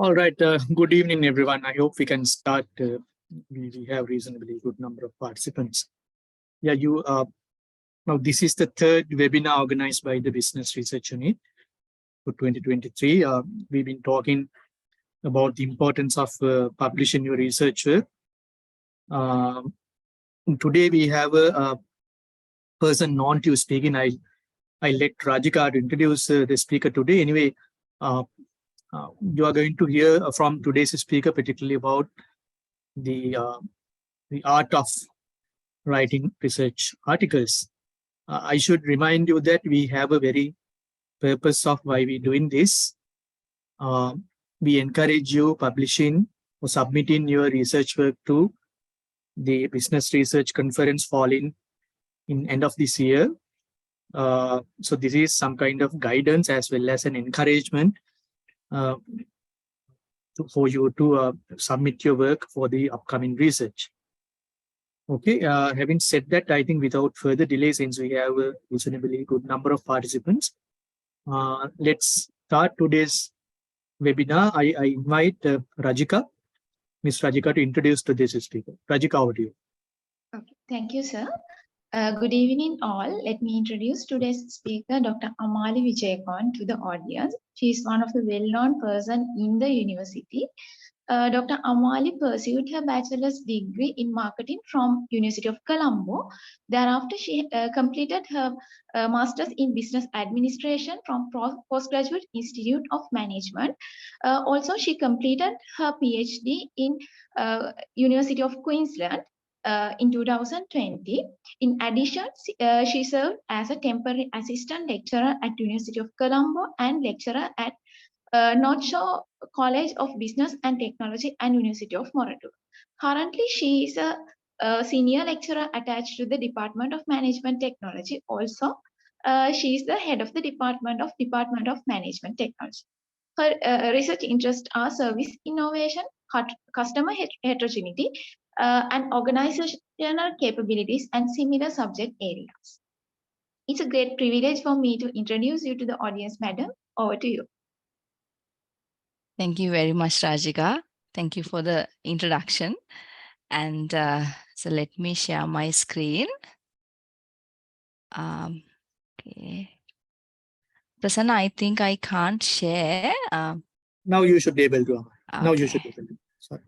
All right. Good evening, everyone. I hope we can start. We have reasonably good number of participants. Yeah, you. Now this is the third webinar organized by the Business Research Unit for 2023. We've been talking about the importance of publishing your research work. Today we have a person known to speaking. I let Rajika to introduce the speaker today. Anyway, you are going to hear from today's speaker, particularly about the art of writing research articles. I should remind you that we have a very purpose of why we're doing this. We encourage you publishing or submitting your research work to the Business Research Conference falling in end of this year. So this is some kind of guidance as well as an encouragement for you to submit your work for the upcoming research. Okay, having said that, I think without further delay, since we have a reasonably good number of participants, let's start today's webinar. I invite Rajika, Ms. Rajika, to introduce today's speaker. Rajika, over to you. Okay, thank you, sir. Good evening, all. Let me introduce today's speaker, Dr. Amali Wijekoon, to the audience. She is one of the well-known person in the university. Dr. Amali pursued her bachelor's degree in marketing from University of Colombo. Thereafter, she completed her master's in business administration from Postgraduate Institute of Management. Also, she completed her PhD in University of Queensland in 2020. In addition, she served as a temporary assistant lecturer at University of Colombo and lecturer at North Shore College of Business and Technology and University of Moratuwa. Currently, she is a senior lecturer attached to the Department of Management Technology. Also, she is the head of the Department of Management Technology. Her research interests are service innovation, customer heterogeneity, and organizational capabilities and similar subject areas. It's a great privilege for me to introduce you to the audience, madam. Over to you. Thank you very much, Rajika. Thank you for the introduction. And so let me share my screen. Okay. Prasanna, I think I can't share. Now you should be able to. Okay. Now you should be able to. Sorry.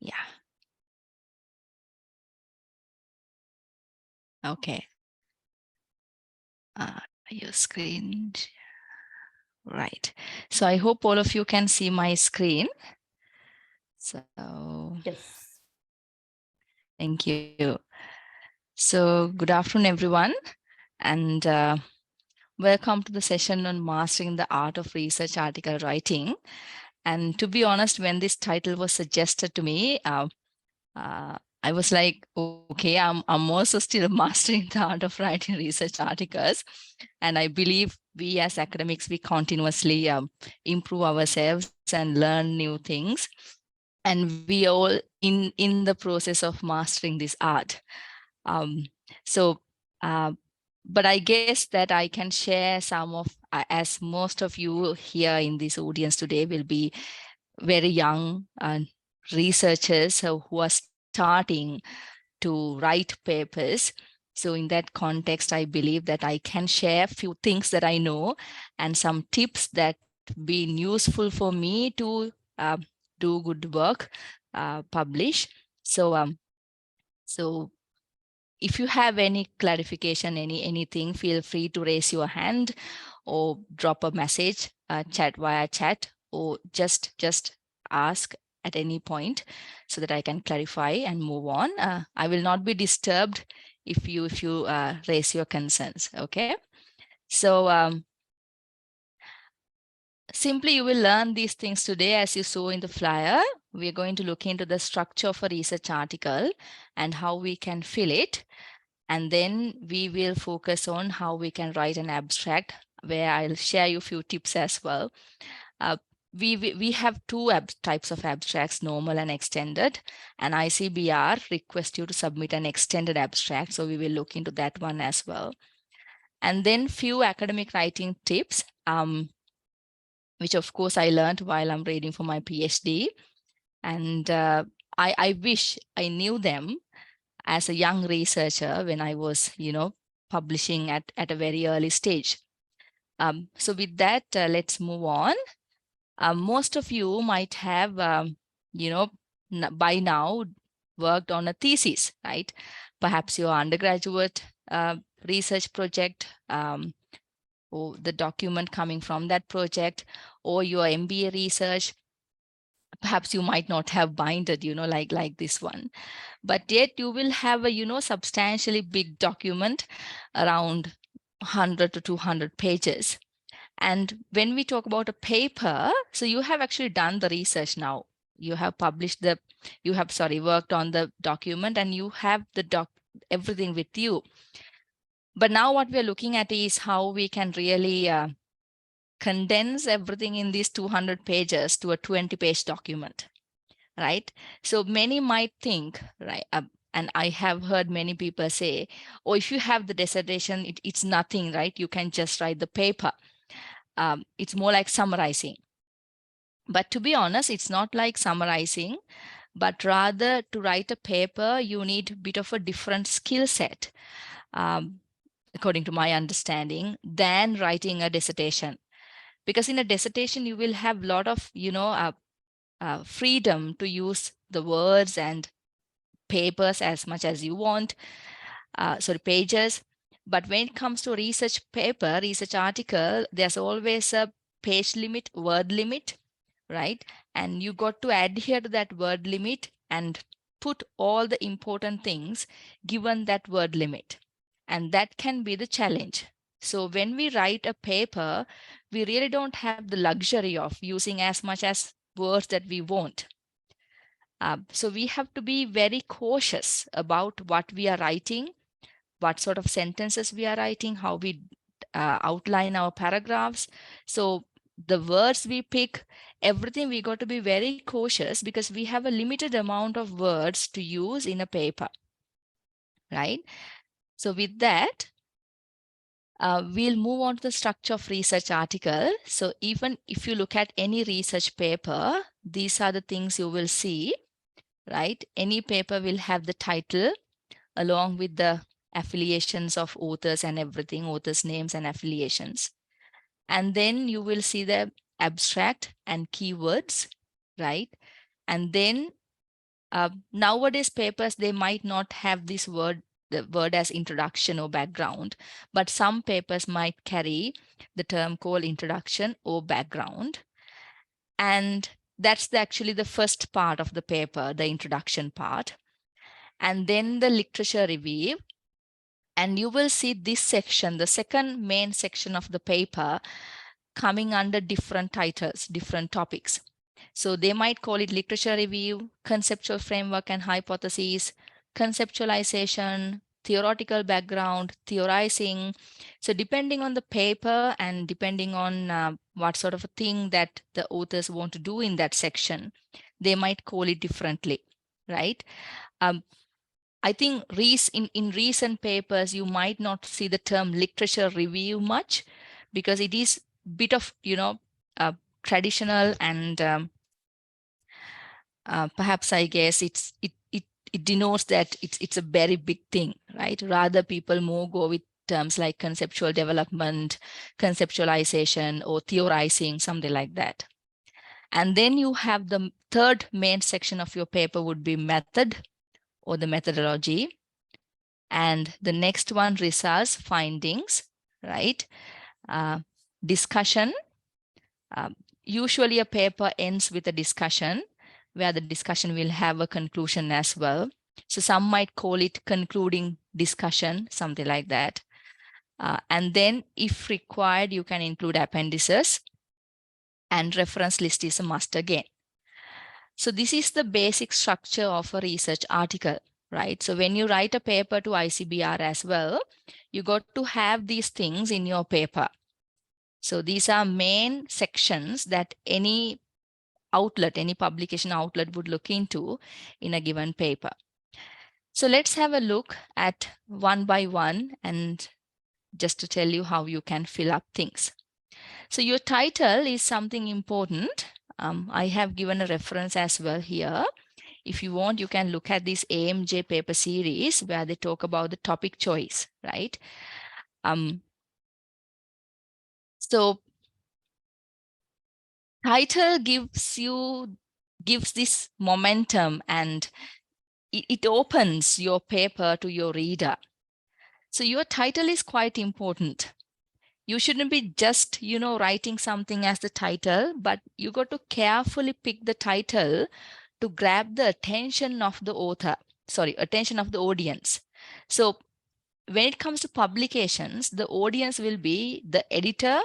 Yeah. Okay. Your screen. Right. So I hope all of you can see my screen. So yes. Thank you. So good afternoon, everyone, and welcome to the session on mastering the art of research article writing. And to be honest, when this title was suggested to me, I was like, okay, I'm also still mastering the art of writing research articles. And I believe we as academics, we continuously improve ourselves and learn new things. And we all in the process of mastering this art. But I guess that I can share some of, as most of you here in this audience today will be very young researchers who are starting to write papers. So in that context, I believe that I can share a few things that I know and some tips that been useful for me to do good work, publish. So if you have any clarification, anything, feel free to raise your hand or drop a message, chat via chat, or just ask at any point so that I can clarify and move on. I will not be disturbed if you raise your concerns. Okay. So simply you will learn these things today. As you saw in the flyer, we're going to look into the structure of a research article and how we can fill it. And then we will focus on how we can write an abstract, where I'll share you a few tips as well. We have two types of abstracts, normal and extended, and ICBR requests you to submit an extended abstract. So we will look into that one as well. And then few academic writing tips. which of course I learned while I'm reading for my PhD. And I wish I knew them as a young researcher when I was, publishing at a very early stage. So with that, let's move on. Most of you might have, by now worked on a thesis, right? Perhaps your undergraduate research project, or the document coming from that project, or your MBA research. Perhaps you might not have binded, like this one, but yet you will have a, substantially big document around 100 to 200 pages. And when we talk about a paper, so you have actually done the research now. You have worked on the document and you have everything with you. But now what we're looking at is how we can really condense everything in these 200 pages to a 20-page document, right? So many might think, right, and I have heard many people say, oh, if you have the dissertation, it's nothing, right? You can just write the paper. It's more like summarizing. But to be honest, it's not like summarizing, but rather to write a paper, you need a bit of a different skill set, according to my understanding, than writing a dissertation. Because in a dissertation, you will have a lot of, freedom to use the words and papers as much as you want, pages. But when it comes to a research paper, research article, there's always a page limit, word limit, right? And you got to adhere to that word limit and put all the important things given that word limit. And that can be the challenge. So when we write a paper, we really don't have the luxury of using as much as words that we want. So we have to be very cautious about what we are writing, what sort of sentences we are writing, how we outline our paragraphs. So the words we pick, everything, we got to be very cautious because we have a limited amount of words to use in a paper, right? So with that, we'll move on to the structure of research article. So even if you look at any research paper, these are the things you will see, right? Any paper will have the title along with the affiliations of authors and everything, authors' names and affiliations. And then you will see the abstract and keywords, right? And then nowadays papers, they might not have this word, the word as introduction or background, but some papers might carry the term called introduction or background. And that's actually the first part of the paper, the introduction part. And then the literature review. And you will see this section, the second main section of the paper, coming under different titles, different topics. So they might call it literature review, conceptual framework and hypotheses, conceptualization, theoretical background, theorizing. So depending on the paper and depending on what sort of a thing that the authors want to do in that section, they might call it differently, right? I think in recent papers, you might not see the term literature review much because it is a bit of, traditional and perhaps I guess it denotes that it's a very big thing, right? Rather people more go with terms like conceptual development, conceptualization, or theorizing, something like that. And then you have the third main section of your paper would be method or the methodology. And the next one, results, findings, right? Discussion. Usually a paper ends with a discussion where the discussion will have a conclusion as well. So some might call it concluding discussion, something like that. And then if required, you can include appendices, and reference list is a must again. So this is the basic structure of a research article, right? So when you write a paper to ICBR as well, you got to have these things in your paper. So these are main sections that any outlet, any publication outlet would look into in a given paper. So let's have a look at one by one and just to tell you how you can fill up things. So your title is something important. I have given a reference as well here. If you want, you can look at this AMJ paper series where they talk about the topic choice, right? So title gives this momentum, and it opens your paper to your reader. So your title is quite important. You shouldn't be just, writing something as the title, but you got to carefully pick the title to grab the attention of the attention of the audience. So when it comes to publications, the audience will be the editor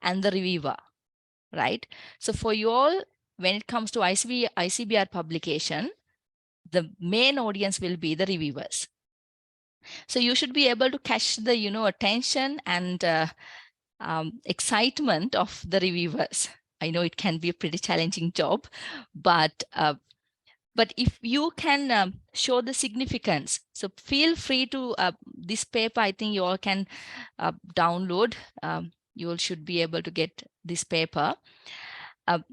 and the reviewer, right? So for you all, when it comes to ICBR publication, the main audience will be the reviewers. So you should be able to catch the, attention and excitement of the reviewers. I know it can be a pretty challenging job, but if you can show the significance, so feel free to this paper. I think you all can download. You all should be able to get this paper.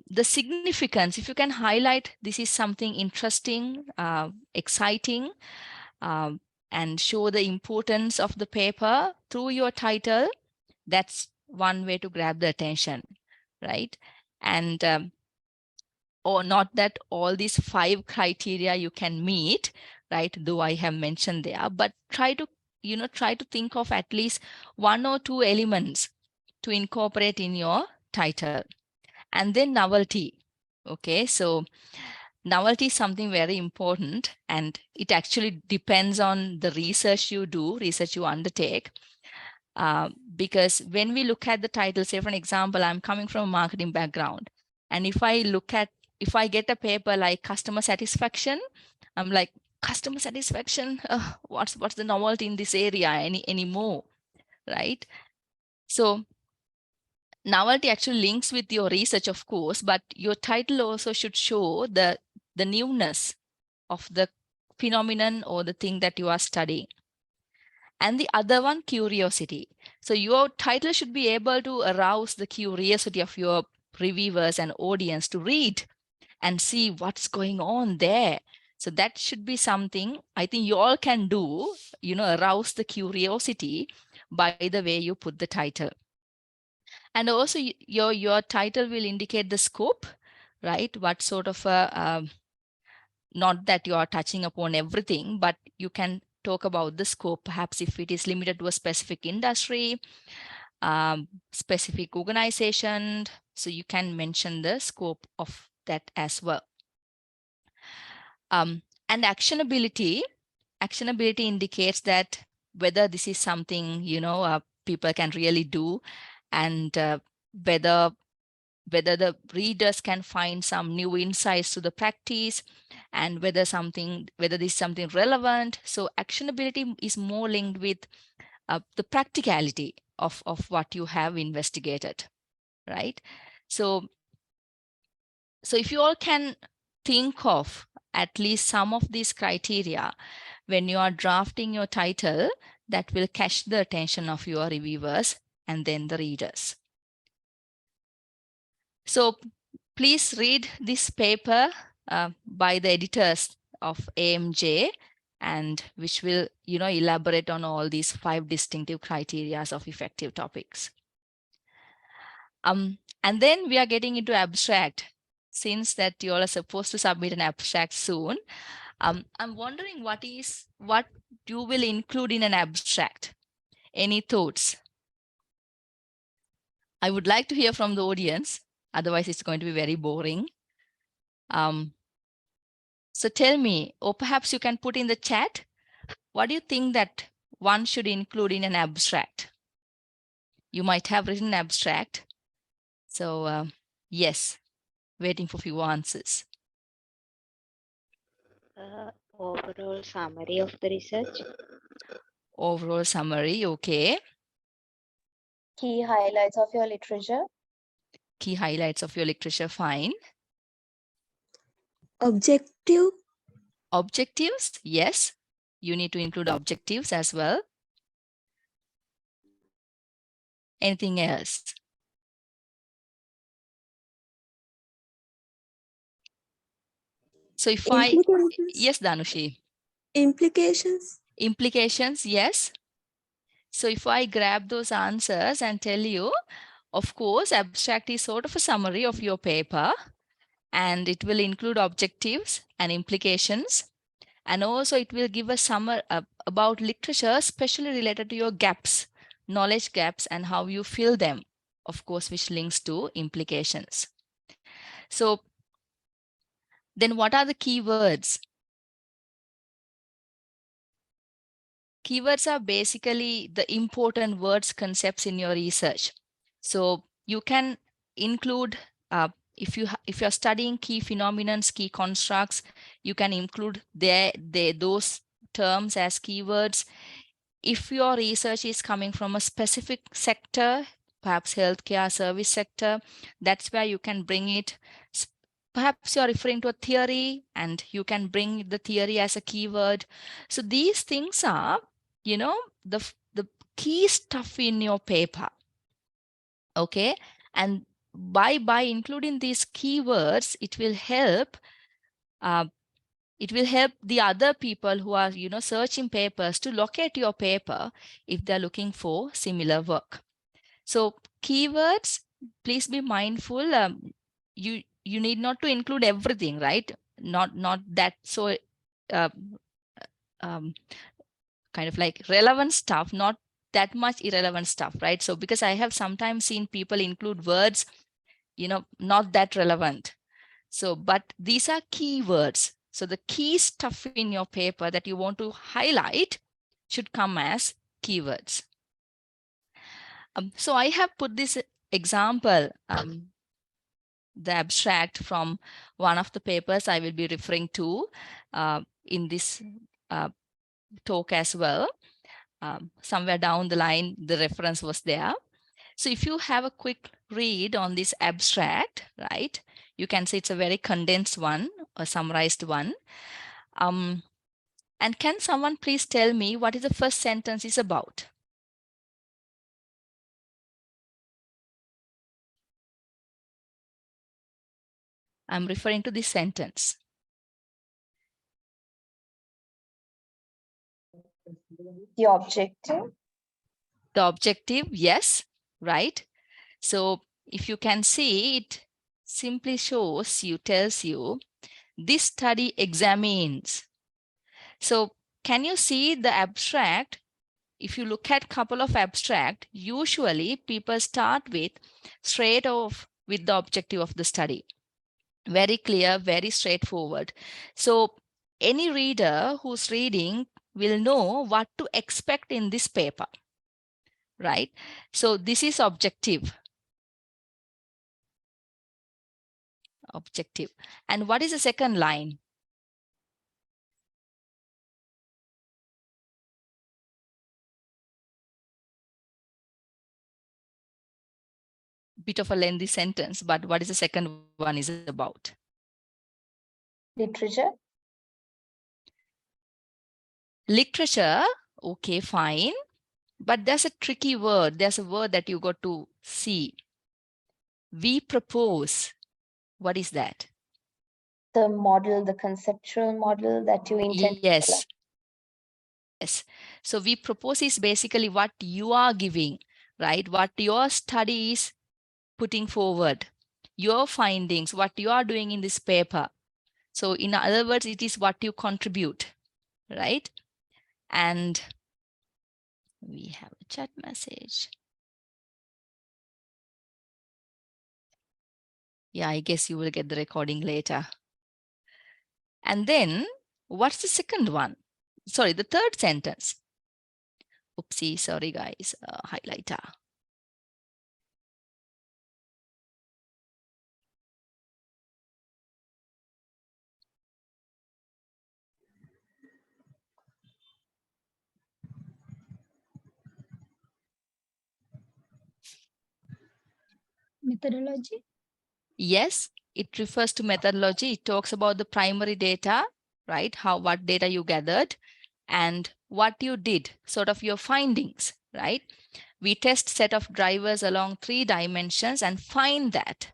The significance, if you can highlight, this is something interesting, exciting, and show the importance of the paper through your title, that's one way to grab the attention, right? And or not that all these 5 criteria you can meet, right? Though I have mentioned there, but try to think of at least 1 or 2 elements to incorporate in your title. And then novelty. Okay, so novelty is something very important, and it actually depends on the research you undertake. Because when we look at the title, say for an example, I'm coming from a marketing background, and if I get a paper like customer satisfaction, I'm like, customer satisfaction, what's the novelty in this area anymore, right? So novelty actually links with your research, of course, but your title also should show the newness of the phenomenon or the thing that you are studying. And the other one, curiosity. So your title should be able to arouse the curiosity of your reviewers and audience to read and see what's going on there. So that should be something I think you all can do, arouse the curiosity by the way you put the title. And also your title will indicate the scope, right? What sort of not that you are touching upon everything, but you can talk about the scope, perhaps if it is limited to a specific industry, specific organization. So you can mention the scope of that as well. And actionability indicates that whether this is something, people can really do, and whether the readers can find some new insights to the practice, and whether this is something relevant. So actionability is more linked with the practicality of what you have investigated, right? So if you all can think of at least some of these criteria when you are drafting your title, that will catch the attention of your reviewers and then the readers. So please read this paper by the editors of AMJ, and which will, elaborate on all these 5 distinctive criteria of effective topics. And then we are getting into abstract. Since that you all are supposed to submit an abstract soon, I'm wondering what you will include in an abstract. Any thoughts? I would like to hear from the audience. Otherwise, it's going to be very boring. So tell me, or perhaps you can put in the chat, what do you think that one should include in an abstract? You might have written an abstract. So yes, waiting for few answers. Overall summary of the research. Overall summary, okay. Key highlights of your literature. Key highlights of your literature, fine. Objective. Objectives, yes. You need to include objectives as well. Anything else? So if yes, Danushi. Implications. Implications, yes. So if I grab those answers and tell you, of course, abstract is sort of a summary of your paper, and it will include objectives and implications. And also it will give a summary about literature, especially related to your gaps, knowledge gaps, and how you fill them, of course, which links to implications. So then what are the keywords? Keywords are basically the important words, concepts in your research. So you can include, if you're studying key phenomena, key constructs, you can include those terms as keywords. If your research is coming from a specific sector, perhaps healthcare service sector, that's where you can bring it. Perhaps you're referring to a theory and you can bring the theory as a keyword. So these things are, the key stuff in your paper. Okay. And by including these keywords, it will help the other people who are, searching papers to locate your paper if they're looking for similar work. So keywords, please be mindful. You need not to include everything, right? Not that so kind of like relevant stuff, not that much irrelevant stuff, right? So because I have sometimes seen people include words, not that relevant. So, but these are keywords. So the key stuff in your paper that you want to highlight should come as keywords. So I have put this example, the abstract from one of the papers I will be referring to in this talk as well. Somewhere down the line, the reference was there. So if you have a quick read on this abstract, right, you can see it's a very condensed one, a summarized one. And can someone please tell me what is the first sentence is about? I'm referring to this sentence. The objective. The objective, yes, right? So if you can see, it simply tells you, this study examines. So can you see the abstract? If you look at a couple of abstract, usually people start with straight off with the objective of the study. Very clear, very straightforward. So any reader who's reading will know what to expect in this paper, right? So this is objective. Objective. And what is the second line? Bit of a lengthy sentence, but what is the second one is about? Literature. Literature, okay, fine. But there's a tricky word. There's a word that you got to see. We propose. What is that? The model, the conceptual model that you intend. Yes. Yes. So we propose is basically what you are giving, right? What your study is putting forward, your findings, what you are doing in this paper. So in other words, it is what you contribute, right? And we have a chat message. Yeah, I guess you will get the recording later. And then what's the second one? Sorry, the third sentence. Oopsie, sorry guys, highlighter. Methodology? Yes, it refers to methodology. It talks about the primary data, right? What data you gathered and what you did, sort of your findings, right? We test set of drivers along 3 dimensions and find that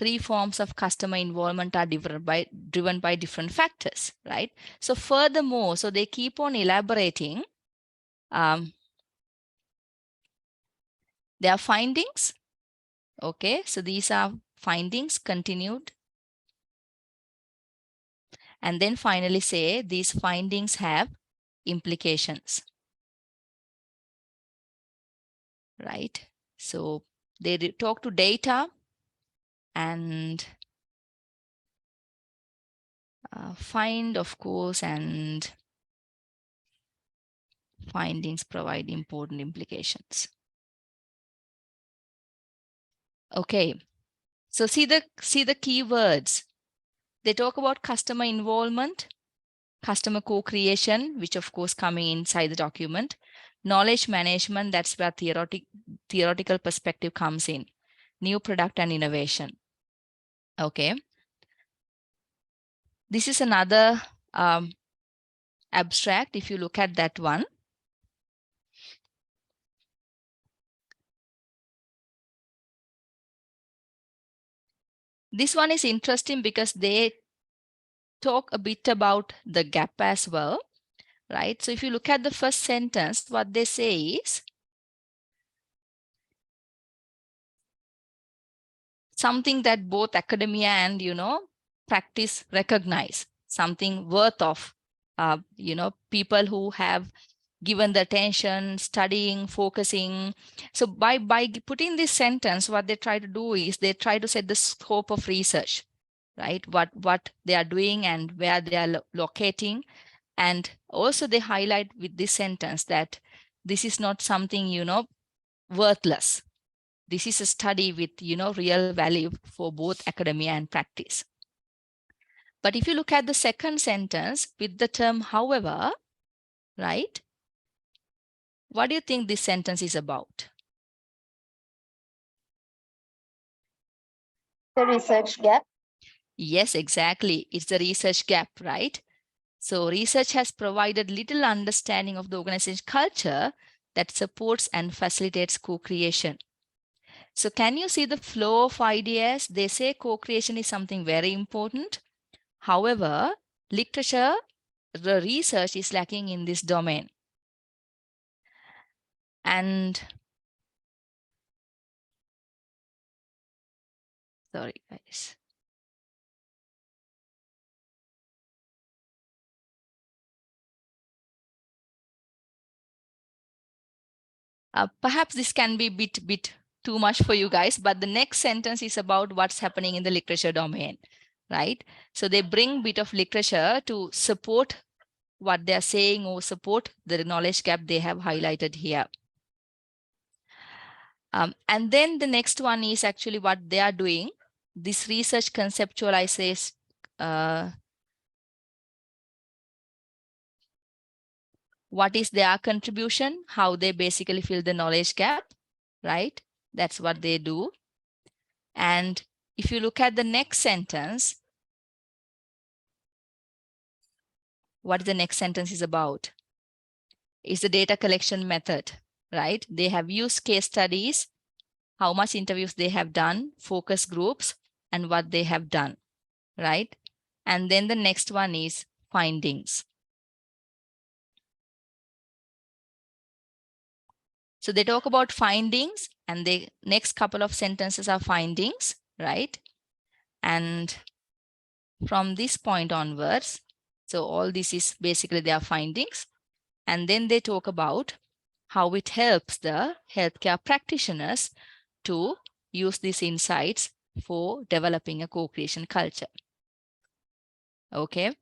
three forms of customer involvement are driven by different factors, right? So furthermore, so they keep on elaborating their findings. Okay, so these are findings continued. And then finally say these findings have implications, right? So they talk to data and find, of course, and findings provide important implications. Okay, so see the keywords. They talk about customer involvement, customer co-creation, which of course coming inside the document, knowledge management, that's where theoretical perspective comes in, new product and innovation. Okay. This is another abstract. If you look at that one, this one is interesting because they talk a bit about the gap as well, right? So if you look at the first sentence, what they say is something that both academia and, practice recognize, something worth of, people who have given the attention, studying, focusing. So by putting this sentence, what they try to do is they try to set the scope of research, right? What they are doing and where they are locating. And also they highlight with this sentence that this is not something, worthless. This is a study with, real value for both academia and practice. But if you look at the second sentence with the term, however, right? What do you think this sentence is about? The research gap. Yes, exactly. It's the research gap, right? So research has provided little understanding of the organization culture that supports and facilitates co-creation. So can you see the flow of ideas? They say co-creation is something very important. However, literature, the research is lacking in this domain. And sorry, guys. Perhaps this can be a bit too much for you guys, but the next sentence is about what's happening in the literature domain, right? So they bring a bit of literature to support what they're saying or support the knowledge gap they have highlighted here. And then the next one is actually what they are doing. This research conceptualizes what is their contribution, how they basically fill the knowledge gap, right? That's what they do. And if you look at the next sentence, what the next sentence is about is the data collection method, right? They have used case studies, how much interviews they have done, focus groups, and what they have done, right? And then the next one is findings. So they talk about findings, and the next couple of sentences are findings, right? And from this point onwards, so all this is basically their findings. And then they talk about how it helps the healthcare practitioners to use these insights for developing a co-creation culture. Okay.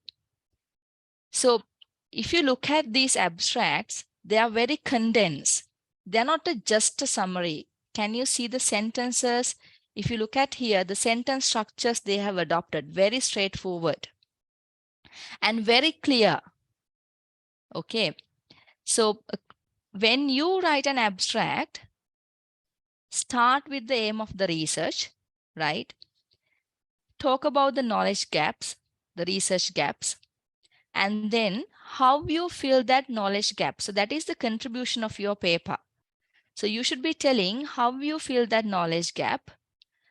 So if you look at these abstracts, they are very condensed. They're not just a summary. Can you see the sentences? If you look at here, the sentence structures they have adopted, very straightforward and very clear. Okay. So when you write an abstract, start with the aim of the research, right? Talk about the knowledge gaps, the research gaps, and then how you fill that knowledge gap. So that is the contribution of your paper. So you should be telling how you fill that knowledge gap.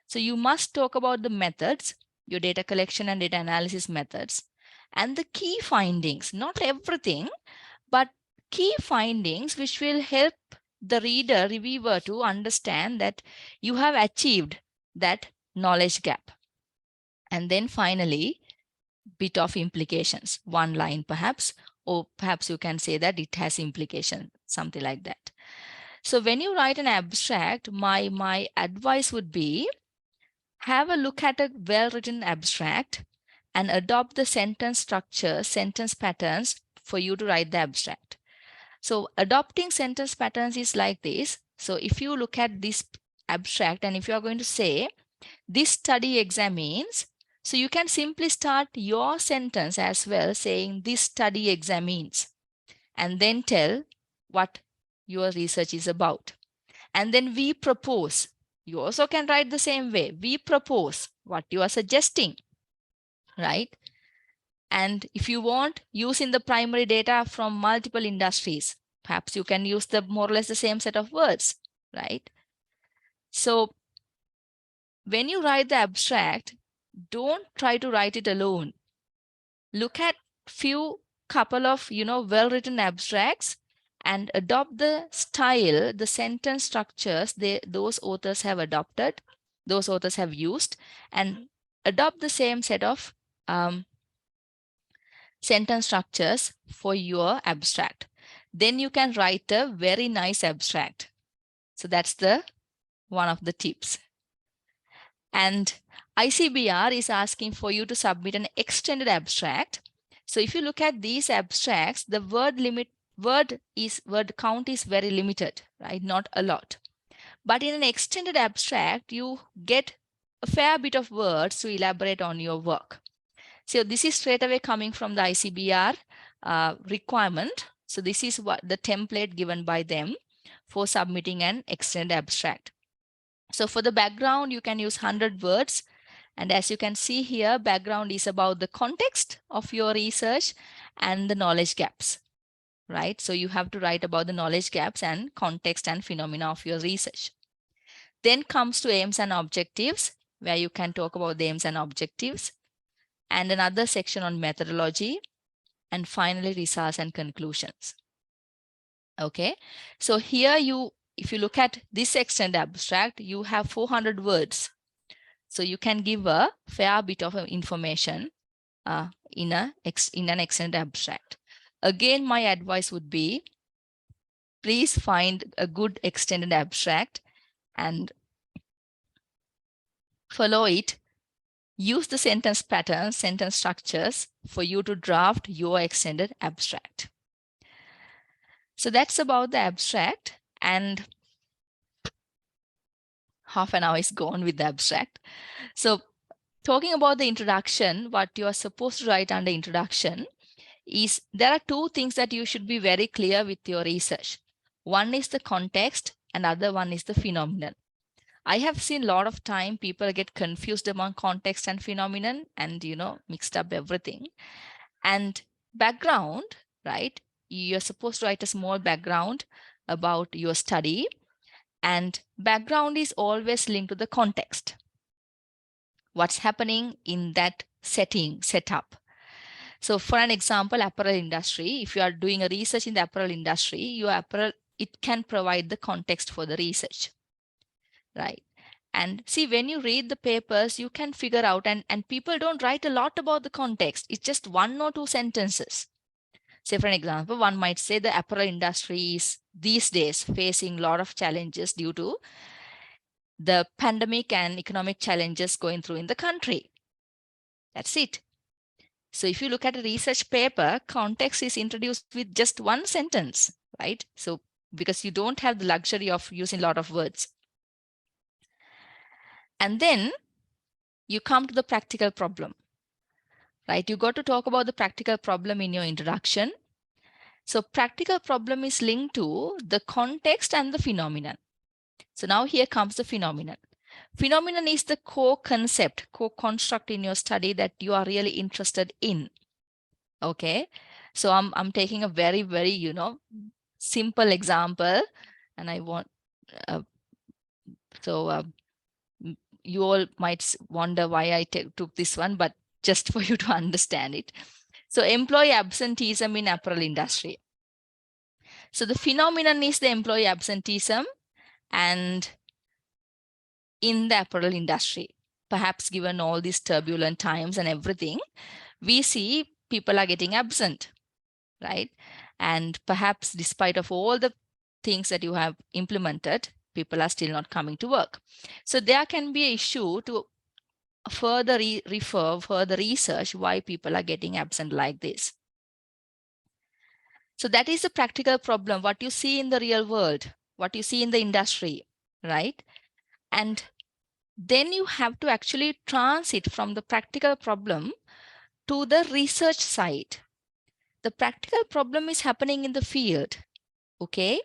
So you must talk about the methods, your data collection and data analysis methods, and the key findings, not everything, but key findings which will help the reader, reviewer to understand that you have achieved that knowledge gap. And then finally, bit of implications, one line perhaps, or perhaps you can say that it has implication, something like that. So when you write an abstract, my advice would be, have a look at a well-written abstract and adopt the sentence structure, sentence patterns for you to write the abstract. So adopting sentence patterns is like this. So if you look at this abstract and if you are going to say, this study examines, so you can simply start your sentence as well saying this study examines, and then tell what your research is about. And then we propose. You also can write the same way. We propose what you are suggesting, right? And if you want, use in the primary data from multiple industries. Perhaps you can use the more or less the same set of words, right? So when you write the abstract, don't try to write it alone. Look at few couple of, well-written abstracts and adopt the style, the sentence structures those authors have adopted, those authors have used, and adopt the same set of sentence structures for your abstract. Then you can write a very nice abstract. So that's one of the tips. And ICBR is asking for you to submit an extended abstract. So if you look at these abstracts, the word count is very limited, right? Not a lot. But in an extended abstract, you get a fair bit of words to elaborate on your work. So this is straight away coming from the ICBR requirement. So this is what the template given by them for submitting an extended abstract. So for the background, you can use 100 words. And as you can see here, background is about the context of your research and the knowledge gaps, right? So you have to write about the knowledge gaps and context and phenomena of your research. Then comes to aims and objectives, where you can talk about the aims and objectives, and another section on methodology, and finally results and conclusions. Okay, so here if you look at this extended abstract, you have 400 words. So you can give a fair bit of information in an extended abstract. Again, my advice would be, please find a good extended abstract and follow it. Use the sentence patterns, sentence structures for you to draft your extended abstract. So that's about the abstract, and half an hour is gone with the abstract. So talking about the introduction, what you are supposed to write under introduction is, there are two things that you should be very clear with your research. One is the context and other one is the phenomenon. I have seen a lot of time people get confused among context and phenomenon and, mixed up everything. And background, right? You're supposed to write a small background about your study, and background is always linked to the context. What's happening in that setup. So for an example, apparel industry, if you are doing a research in the apparel industry, your apparel, it can provide the context for the research, right? And see, when you read the papers, you can figure out, and people don't write a lot about the context. It's just 1 or 2 sentences. Say, for an example, one might say the apparel industry is these days facing a lot of challenges due to the pandemic and economic challenges going through in the country. That's it. So if you look at a research paper, context is introduced with just 1 sentence, right? So because you don't have the luxury of using a lot of words. And then you come to the practical problem, right? You got to talk about the practical problem in your introduction. So practical problem is linked to the context and the phenomenon. So now here comes the phenomenon. Phenomenon is the core concept, core construct in your study that you are really interested in. Okay, so I'm taking a very, very, simple example, and I want, you all might wonder why I took this one, but just for you to understand it. So employee absenteeism in apparel industry. So the phenomenon is the employee absenteeism and in the apparel industry. Perhaps given all these turbulent times and everything, we see people are getting absent, right? And perhaps despite of all the things that you have implemented, people are still not coming to work. So there can be an issue to further further research why people are getting absent like this. So that is a practical problem, what you see in the real world, what you see in the industry, right? And then you have to actually transit from the practical problem to the research side. The practical problem is happening in the field, okay?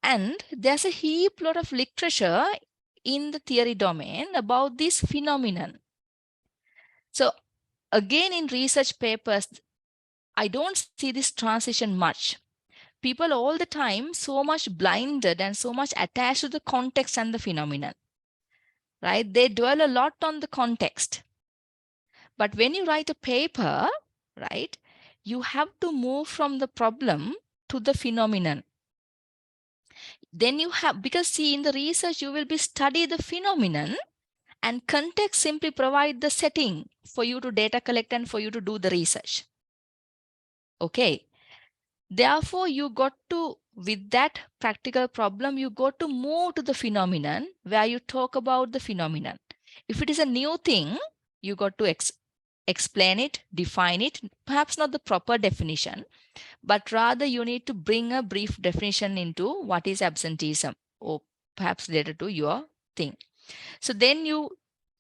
And there's a heap lot of literature in the theory domain about this phenomenon. So again, in research papers, I don't see this transition much. People all the time so much blinded and so much attached to the context and the phenomenon, right? They dwell a lot on the context. But when you write a paper, right, you have to move from the problem to the phenomenon. Then you have, because see, in the research, you will be study the phenomenon and context simply provide the setting for you to data collect and for you to do the research. Okay. Therefore, you got to, with that practical problem, you got to move to the phenomenon where you talk about the phenomenon. If it is a new thing, you got to explain it, define it, perhaps not the proper definition, but rather you need to bring a brief definition into what is absenteeism or perhaps related to your thing. So then you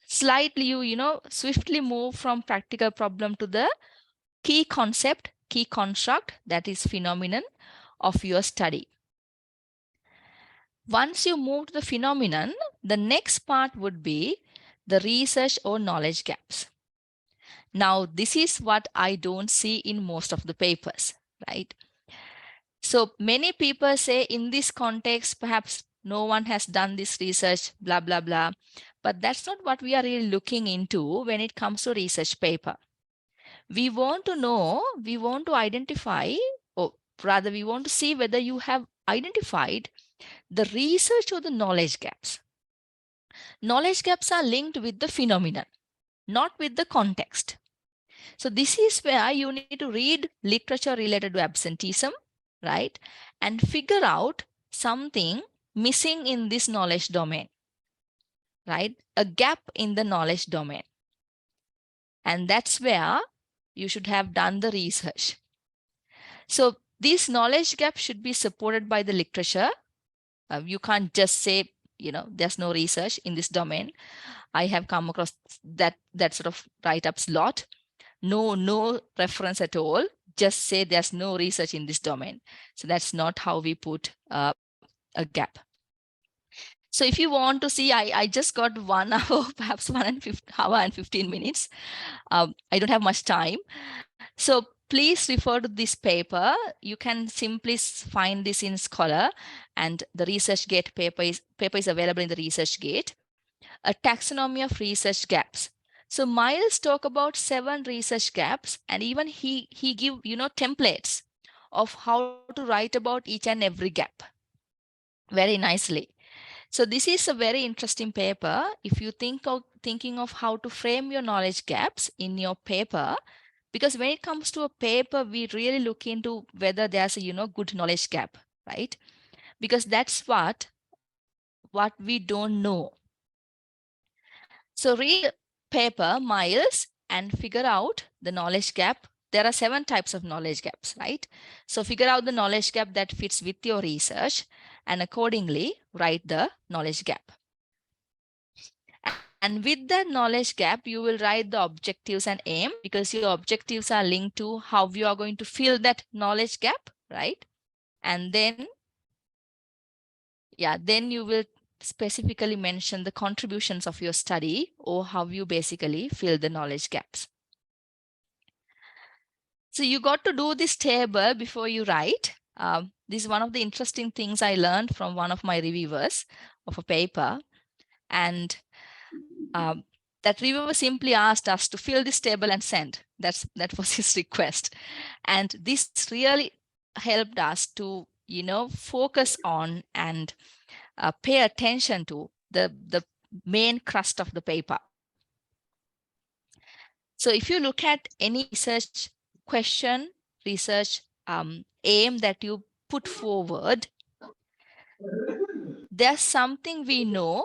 slightly, swiftly move from practical problem to the key concept, key construct, that is phenomenon of your study. Once you move to the phenomenon, the next part would be the research or knowledge gaps. Now, this is what I don't see in most of the papers, right? So many people say in this context, perhaps no one has done this research, blah, blah, blah. But that's not what we are really looking into when it comes to research paper. We want to know, we want to identify, or rather we want to see whether you have identified the research or the knowledge gaps. Knowledge gaps are linked with the phenomenon, not with the context. So this is where you need to read literature related to absenteeism, right? And figure out something missing in this knowledge domain, right? A gap in the knowledge domain. And that's where you should have done the research. So this knowledge gap should be supported by the literature. You can't just say, there's no research in this domain. I have come across that sort of write-ups lot. No reference at all. Just say there's no research in this domain. So that's not how we put a gap. So if you want to see, I just got 1 hour, perhaps 1 hour and 15 minutes. I don't have much time. So please refer to this paper. You can simply find this in Scholar, and the ResearchGate paper is available in the ResearchGate. A taxonomy of research gaps. So Miles talk about 7 research gaps, and even he give templates of how to write about each and every gap very nicely. So this is a very interesting paper. If you thinking of how to frame your knowledge gaps in your paper, because when it comes to a paper, we really look into whether there's a good knowledge gap, right? Because that's what we don't know. So read paper, Miles, and figure out the knowledge gap. There are 7 types of knowledge gaps, right? So figure out the knowledge gap that fits with your research and accordingly write the knowledge gap. And with that knowledge gap, you will write the objectives and aim, because your objectives are linked to how you are going to fill that knowledge gap, right? And then, then you will specifically mention the contributions of your study or how you basically fill the knowledge gaps. So you got to do this table before you write. This is one of the interesting things I learned from one of my reviewers of a paper. And That reviewer simply asked us to fill this table and send. That was his request. And this really helped us to, focus on and pay attention to the main crust of the paper. So if you look at any research question, research aim that you put forward, there's something we know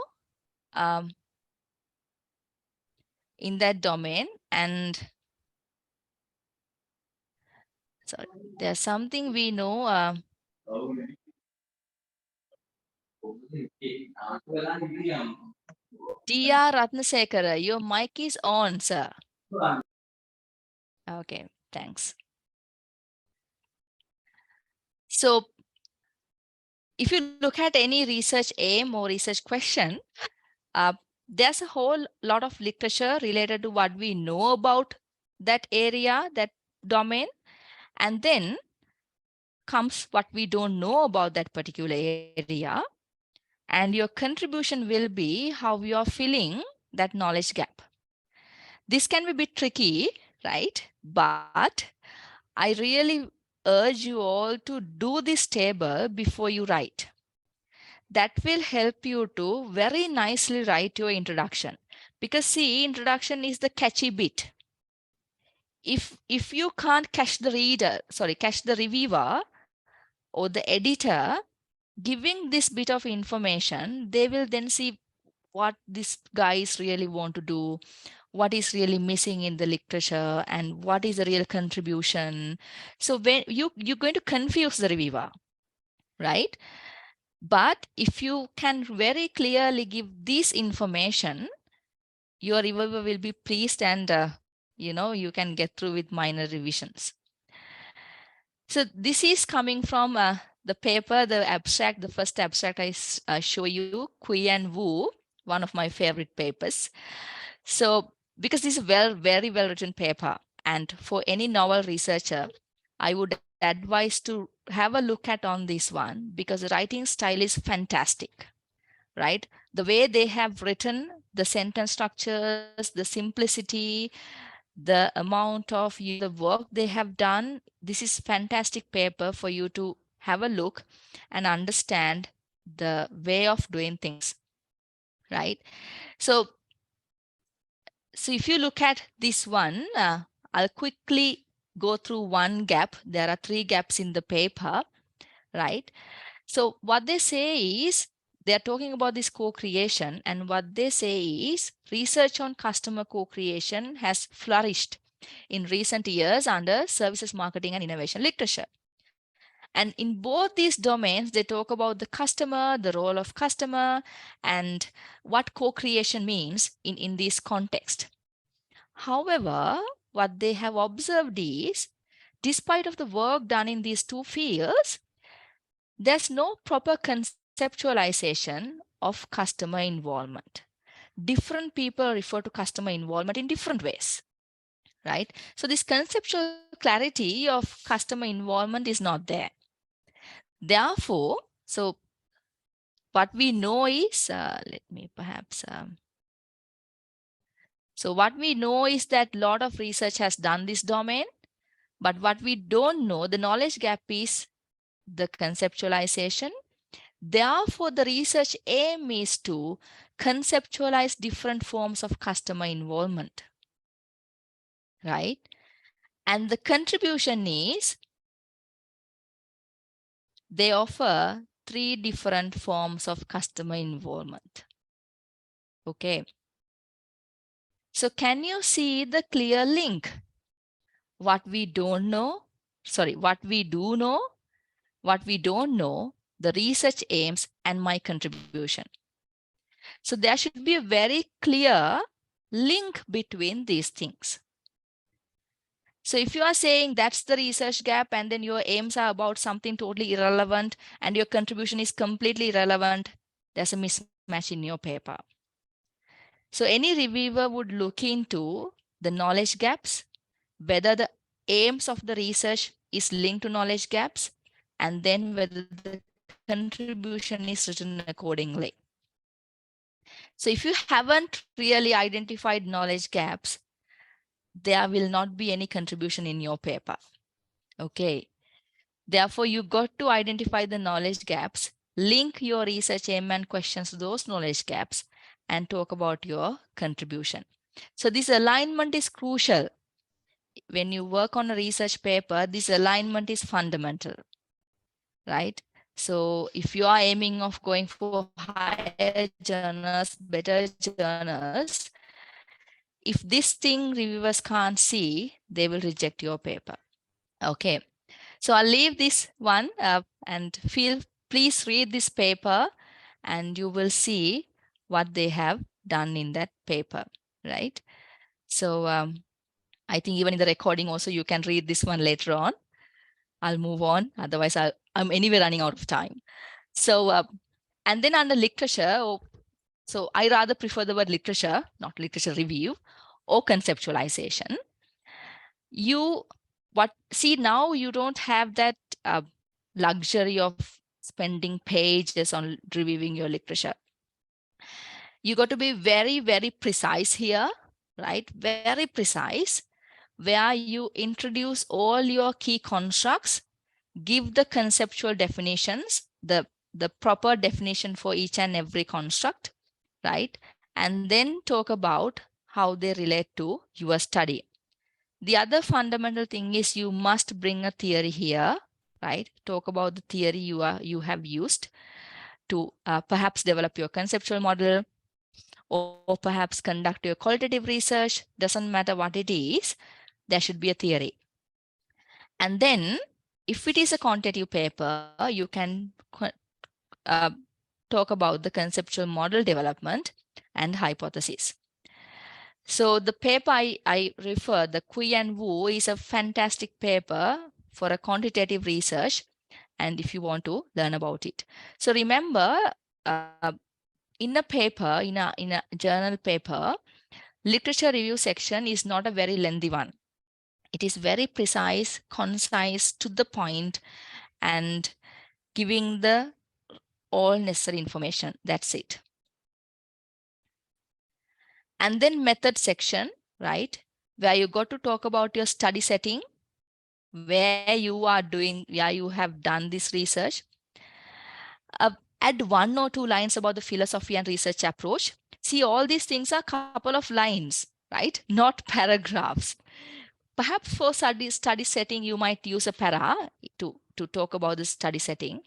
in that domain, and so there's something we know. Dr. Ratnasekara, your mic is on, sir. Okay, thanks. So if you look at any research aim or research question, there's a whole lot of literature related to what we know about that area, that domain, and then comes what we don't know about that particular area. And your contribution will be how you are filling that knowledge gap. This can be a bit tricky, right? But I really urge you all to do this table before you write. That will help you to very nicely write your introduction. Because see, introduction is the catchy bit. If you can't catch the reviewer or the editor giving this bit of information, they will then see what these guys really want to do, what is really missing in the literature, and what is the real contribution. So when you're going to confuse the reviewer, right? But if you can very clearly give this information, your reviewer will be pleased, and you can get through with minor revisions. So this is coming from the paper, the abstract, the first abstract I show you, Kui and Wu, one of my favorite papers. So because this is very well written paper, and for any novel researcher, I would advise to have a look at on this one, because the writing style is fantastic, right? The way they have written the sentence structures, the simplicity, the amount of the work they have done, this is fantastic paper for you to have a look and understand the way of doing things, right? So if you look at this one, I'll quickly go through one gap. There are 3 gaps in the paper, right? So what they say is, they're talking about this co-creation, and what they say is research on customer co-creation has flourished in recent years under services marketing and innovation literature. And in both these domains, they talk about the customer, the role of customer, and what co-creation means in this context. However, what they have observed is, despite of the work done in these 2 fields, there's no proper conceptualization of customer involvement. Different people refer to customer involvement in different ways, right? So this conceptual clarity of customer involvement is not there. Therefore, so what we know is, so what we know is that a lot of research has done this domain, but what we don't know, the knowledge gap is the conceptualization. Therefore, the research aim is to conceptualize different forms of customer involvement, right? And the contribution is, they offer 3 different forms of customer involvement. Okay. So can you see the clear link? What we don't know, what we do know, what we don't know, the research aims, and my contribution. So there should be a very clear link between these things. So if you are saying that's the research gap, and then your aims are about something totally irrelevant and your contribution is completely irrelevant, there's a mismatch in your paper. So any reviewer would look into the knowledge gaps, whether the aims of the research is linked to knowledge gaps, and then whether the contribution is written accordingly. So if you haven't really identified knowledge gaps, there will not be any contribution in your paper. Okay. Therefore, you got to identify the knowledge gaps, link your research aim and questions to those knowledge gaps, and talk about your contribution. So this alignment is crucial. When you work on a research paper, this alignment is fundamental, right? So if you are aiming of going for higher journals, better journals, if this thing reviewers can't see, they will reject your paper. Okay. So I'll leave this one and please read this paper and you will see what they have done in that paper, right? So I think even in the recording also, you can read this one later on. I'll move on. Otherwise, I'm anyway running out of time. So, and then under literature, so I rather prefer the word literature, not literature review or conceptualization. Now you don't have that luxury of spending pages on reviewing your literature. You got to be very, very precise here, right? Very precise, where you introduce all your key constructs, give the conceptual definitions, the proper definition for each and every construct, right? And then talk about how they relate to your study. The other fundamental thing is you must bring a theory here, right? Talk about the theory you have used to perhaps develop your conceptual model or perhaps conduct your qualitative research. Doesn't matter what it is, there should be a theory. And then if it is a quantitative paper, you can talk about the conceptual model development and hypothesis. So the paper I refer, the Kui and Wu, is a fantastic paper for a quantitative research, and if you want to learn about it. So remember, in a paper, in a journal paper, literature review section is not a very lengthy one. It is very precise, concise, to the point, and giving the all necessary information. That's it. And then method section, right? Where you got to talk about your study setting, where you have done this research. Add 1 or 2 lines about the philosophy and research approach. See, all these things are a couple of lines, right? Not paragraphs. Perhaps for study setting, you might use a para to talk about the study setting.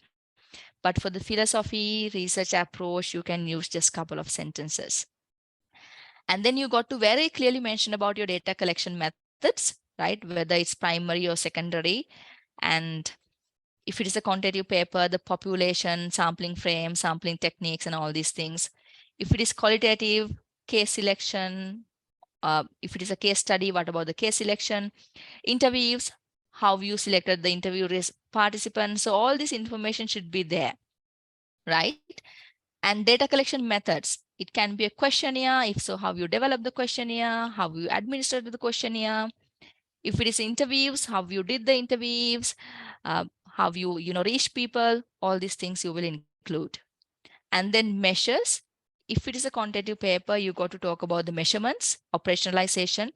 But for the philosophy, research approach, you can use just a couple of sentences. And then you got to very clearly mention about your data collection methods, right? Whether it's primary or secondary. And if it is a quantitative paper, the population, sampling frame, sampling techniques, and all these things. If it is qualitative, case selection. If it is a case study, what about the case selection? Interviews, how you selected the interview participants. So all this information should be there, right? And data collection methods. It can be a questionnaire. If so, how you develop the questionnaire, how you administer the questionnaire. If it is interviews, how you did the interviews, how you reach people, all these things you will include. And then measures. If it is a quantitative paper, you got to talk about the measurements, operationalization,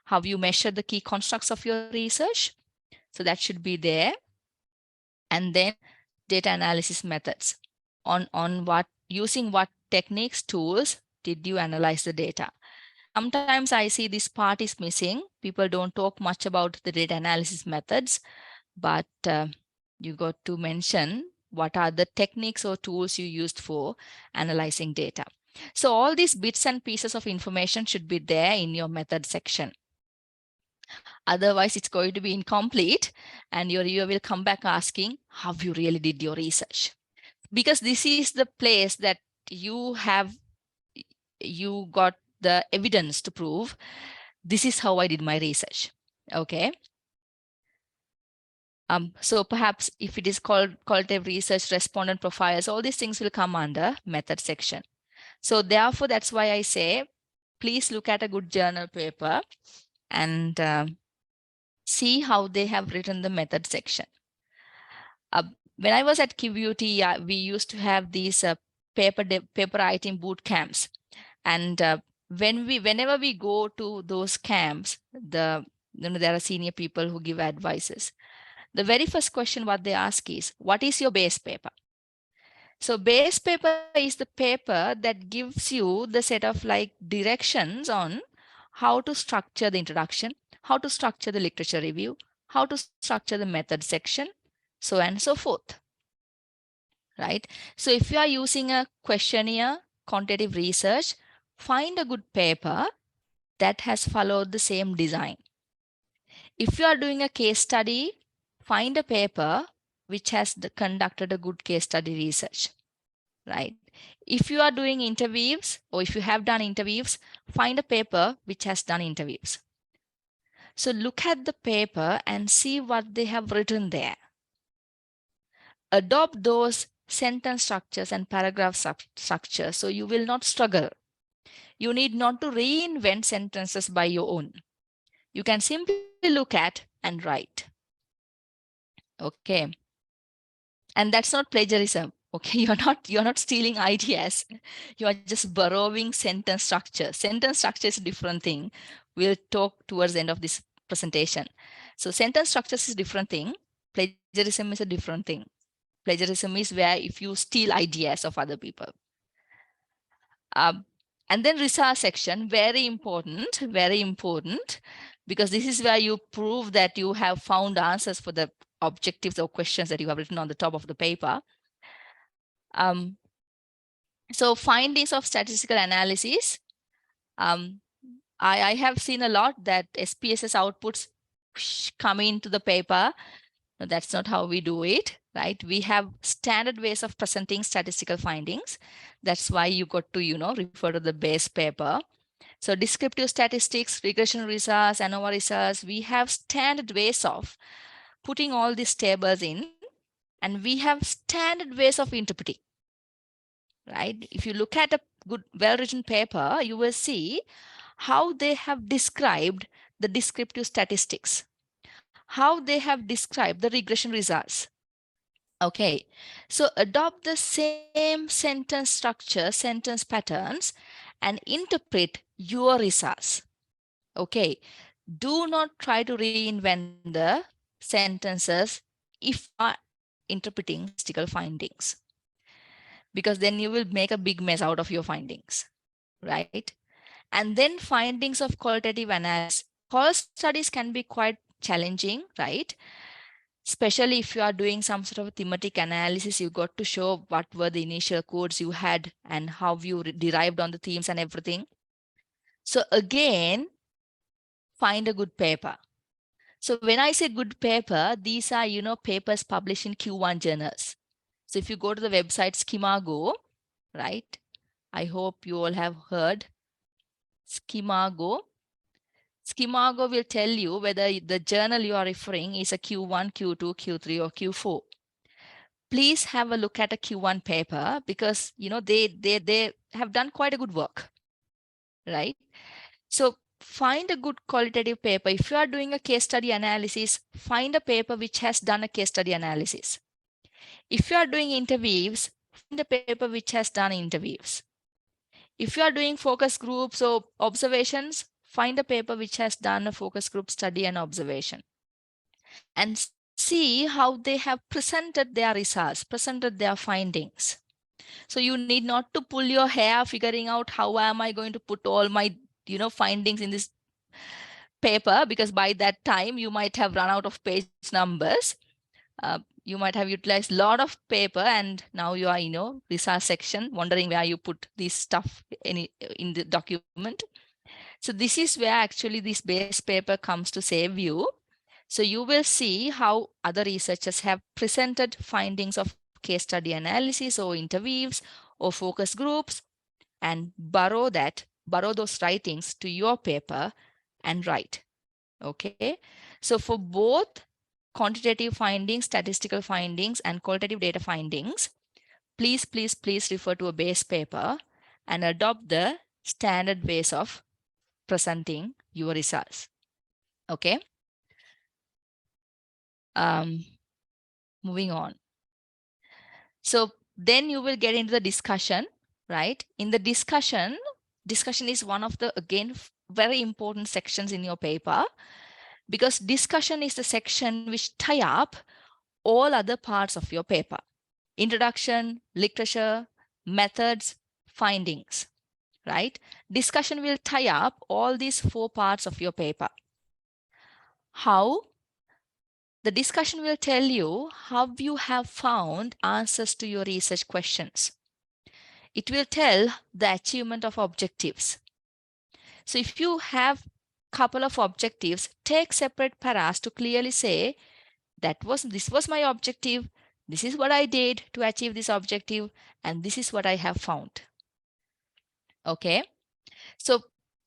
how you measure the key constructs of your research. So that should be there. And then data analysis methods. On what, using what techniques, tools did you analyze the data? Sometimes I see this part is missing. People don't talk much about the data analysis methods, but you got to mention what are the techniques or tools you used for analyzing data. So all these bits and pieces of information should be there in your method section. Otherwise, it's going to be incomplete and your reviewer will come back asking how you really did your research. Because this is the place that you got the evidence to prove this is how I did my research. Okay. So perhaps if it is called qualitative research, respondent profiles, all these things will come under method section. So therefore, that's why I say, please look at a good journal paper and see how they have written the method section. When I was at QUT, we used to have these paper writing boot camps. And whenever we go to those camps, there are senior people who give advices. The very first question what they ask is, what is your base paper? So base paper is the paper that gives you the set of like directions on how to structure the introduction, how to structure the literature review, how to structure the method section, so on and so forth. Right? So if you are using a questionnaire, quantitative research, find a good paper that has followed the same design. If you are doing a case study, find a paper which has conducted a good case study research. Right? If you are doing interviews or if you have done interviews, find a paper which has done interviews. So look at the paper and see what they have written there. Adopt those sentence structures and paragraph structures so you will not struggle. You need not to reinvent sentences by your own. You can simply look at and write. Okay. And that's not plagiarism. Okay, you're not stealing ideas. You are just borrowing sentence structure. Sentence structure is a different thing. We'll talk towards the end of this presentation. So sentence structures is a different thing. Plagiarism is a different thing. Plagiarism is where if you steal ideas of other people. And then research section, very important, because this is where you prove that you have found answers for the objectives or questions that you have written on the top of the paper. So findings of statistical analysis. I have seen a lot that SPSS outputs come into the paper. No, that's not how we do it, right? We have standard ways of presenting statistical findings. That's why you got to, refer to the base paper. So descriptive statistics, regression results, ANOVA results, we have standard ways of putting all these tables in, and we have standard ways of interpreting, right? If you look at a good, well-written paper, you will see how they have described the descriptive statistics, how they have described the regression results. Okay, so adopt the same sentence structure, sentence patterns, and interpret your results. Okay, do not try to reinvent the sentences if you are interpreting statistical findings, because then you will make a big mess out of your findings, right? And then findings of qualitative analysis. Call studies can be quite challenging, right? Especially if you are doing some sort of thematic analysis, you got to show what were the initial codes you had and how you derived on the themes and everything. So again, find a good paper. So when I say good paper, these are, papers published in Q1 journals. So if you go to the website Schemago, right? I hope you all have heard Schemago. Schemago will tell you whether the journal you are referring is a Q1, Q2, Q3, or Q4. Please have a look at a Q1 paper because, they have done quite a good work, right? So find a good qualitative paper. If you are doing a case study analysis, find a paper which has done a case study analysis. If you are doing interviews, find a paper which has done interviews. If you are doing focus groups or observations, find a paper which has done a focus group study and observation. And see how they have presented their results, presented their findings. So you need not to pull your hair figuring out how am I going to put all my findings in this paper, because by that time you might have run out of page numbers. You might have utilized a lot of paper and now you are, research section, wondering where you put this stuff in the document. So this is where actually this base paper comes to save you. So you will see how other researchers have presented findings of case study analysis or interviews or focus groups, and borrow those writings to your paper and write. Okay. So for both quantitative findings, statistical findings, and qualitative data findings, please refer to a base paper and adopt the standard ways of presenting your results. Okay. Moving on. So then you will get into the discussion, right? In the discussion, Discussion is one of the, again, very important sections in your paper, because discussion is the section which tie up all other parts of your paper. Introduction, literature, methods, findings, right? Discussion will tie up all these 4 parts of your paper. How? The discussion will tell you how you have found answers to your research questions. It will tell the achievement of objectives. So if you have a couple of objectives, take separate paras to clearly say, this was my objective, this is what I did to achieve this objective, and this is what I have found. Okay, so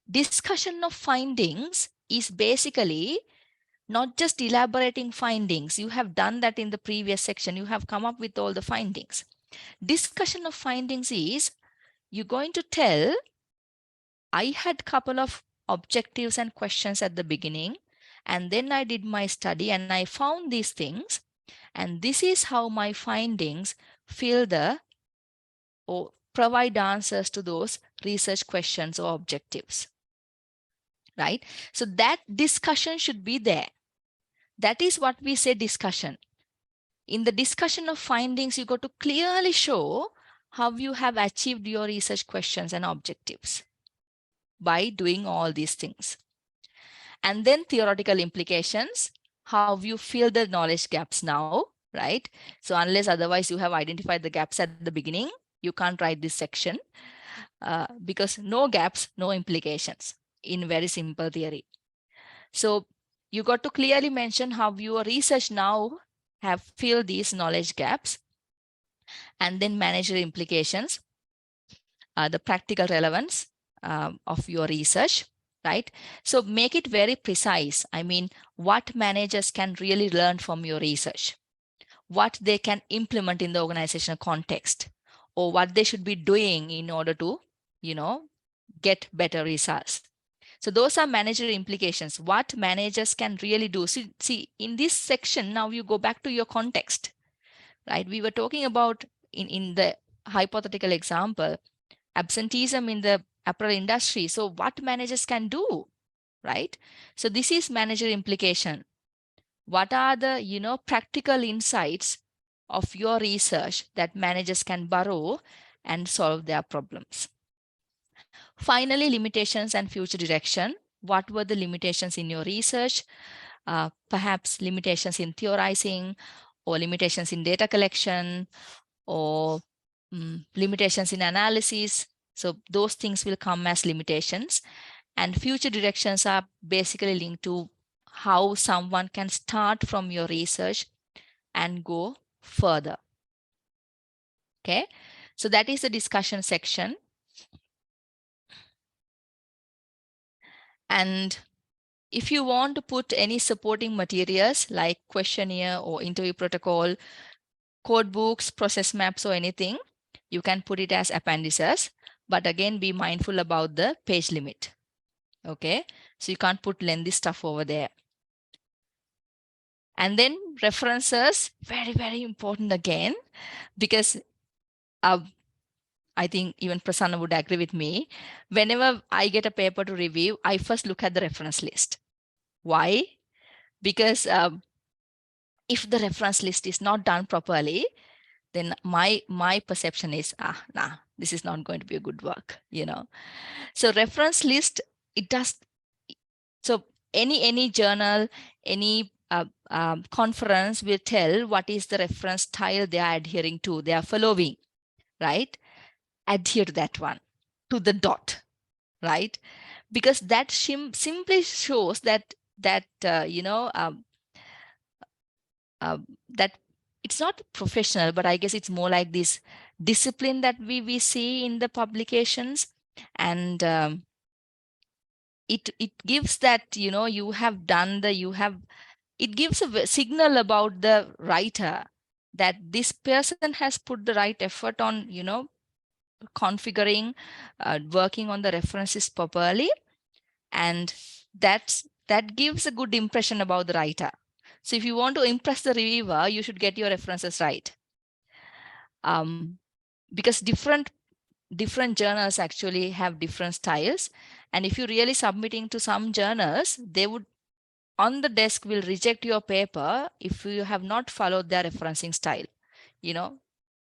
discussion of findings is basically not just elaborating findings. You have done that in the previous section. You have come up with all the findings. Discussion of findings is, you're going to tell, I had a couple of objectives and questions at the beginning, and then I did my study and I found these things, and this is how my findings fill the or provide answers to those research questions or objectives, right? So that discussion should be there. That is what we say discussion. In the discussion of findings, you got to clearly show how you have achieved your research questions and objectives by doing all these things. And then theoretical implications, how you fill the knowledge gaps now, right? So unless otherwise you have identified the gaps at the beginning, you can't write this section because no gaps, no implications in very simple theory. So you got to clearly mention how your research now have filled these knowledge gaps, and then manage the implications, the practical relevance of your research, right? So make it very precise. I mean, what managers can really learn from your research, what they can implement in the organizational context, or what they should be doing in order to, get better results. So those are manager implications, what managers can really do. See, in this section, now you go back to your context, right? We were talking about in the hypothetical example, absenteeism in the apparel industry. So what managers can do, right? So this is manager implication. What are the, practical insights of your research that managers can borrow and solve their problems? Finally, limitations and future direction. What were the limitations in your research? Perhaps limitations in theorizing, or limitations in data collection, or limitations in analysis. So those things will come as limitations. And future directions are basically linked to how someone can start from your research and go further. Okay, so that is the discussion section. And if you want to put any supporting materials like questionnaire or interview protocol, code books, process maps, or anything, you can put it as appendices. But again, be mindful about the page limit. Okay, so you can't put lengthy stuff over there. And then references, very, very important again, because I think even Prasanna would agree with me. Whenever I get a paper to review, I first look at the reference list. Why? Because if the reference list is not done properly, then my perception is, nah, this is not going to be a good work, So reference list, it does. So any journal, any conference will tell what is the reference style they are adhering to, they are following, right? Adhere to that one, to the dot, right? Because that simply shows that that it's not professional, but I guess it's more like this discipline that we see in the publications. And it gives that, you have done it gives a signal about the writer that this person has put the right effort on, configuring, working on the references properly. And that gives a good impression about the writer. So if you want to impress the reviewer, you should get your references right. Because different different journals actually have different styles. And if you're really submitting to some journals, they would on the desk will reject your paper if you have not followed their referencing style. You know,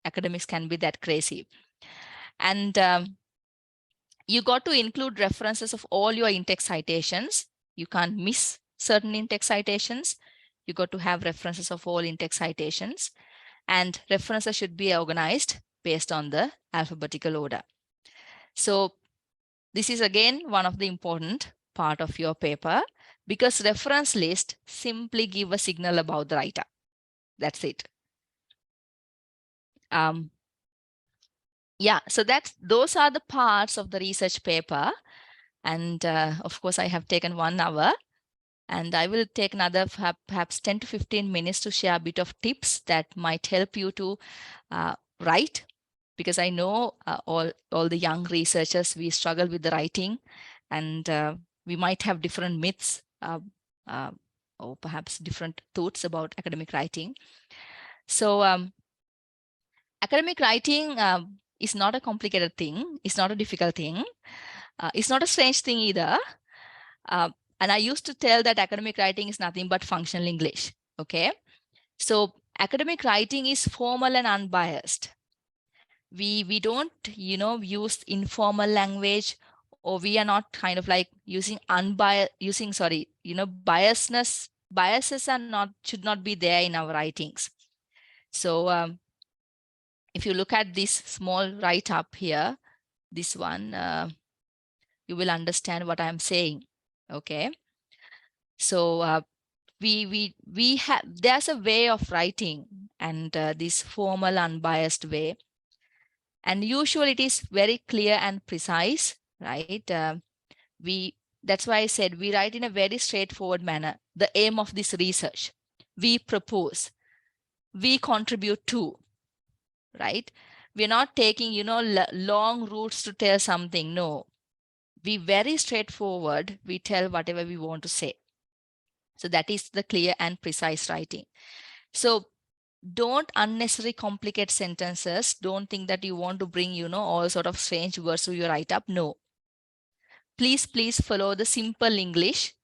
academics can be that crazy. And you got to include references of all your in-text citations. You can't miss certain in-text citations. You got to have references of all in-text citations, and references should be organized based on the alphabetical order. So this is again one of the important part of your paper, because reference list simply give a signal about the writer. That's it. Yeah, so those are the parts of the research paper. And of course, I have taken 1 hour, and I will take another perhaps 10 to 15 minutes to share a bit of tips that might help you to write, because I know all the young researchers, we struggle with the writing, and we might have different myths or perhaps different thoughts about academic writing. So academic writing is not a complicated thing. It's not a difficult thing. It's not a strange thing either. And I used to tell that academic writing is nothing but functional English. Okay. So academic writing is formal and unbiased. We don't, use informal language, or we are not kind of like using biases should not be there in our writings. So if you look at this small write-up here, this one, you will understand what I'm saying. Okay. So there's a way of writing, and this formal, unbiased way. And usually it is very clear and precise, right? That's why I said we write in a very straightforward manner. The aim of this research, we propose, we contribute to, right? We're not taking, long routes to tell something. No, we very straightforward. We tell whatever we want to say. So that is the clear and precise writing. So don't unnecessarily complicate sentences. Don't think that you want to bring, all sort of strange words to your write-up. No. Please follow the simple English,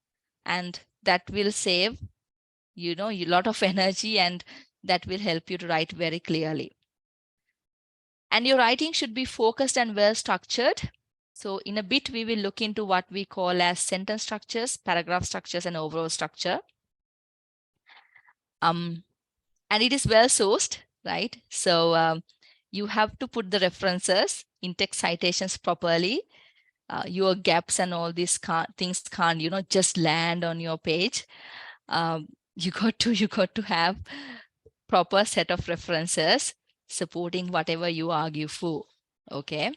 and that will save, a lot of energy, and that will help you to write very clearly. And your writing should be focused and well structured. So in a bit, we will look into what we call as sentence structures, paragraph structures, and overall structure. And it is well sourced, right? So you have to put the references, in-text citations properly. Your gaps and all these things can't, just land on your page. You got to have proper set of references supporting whatever you argue for. Okay.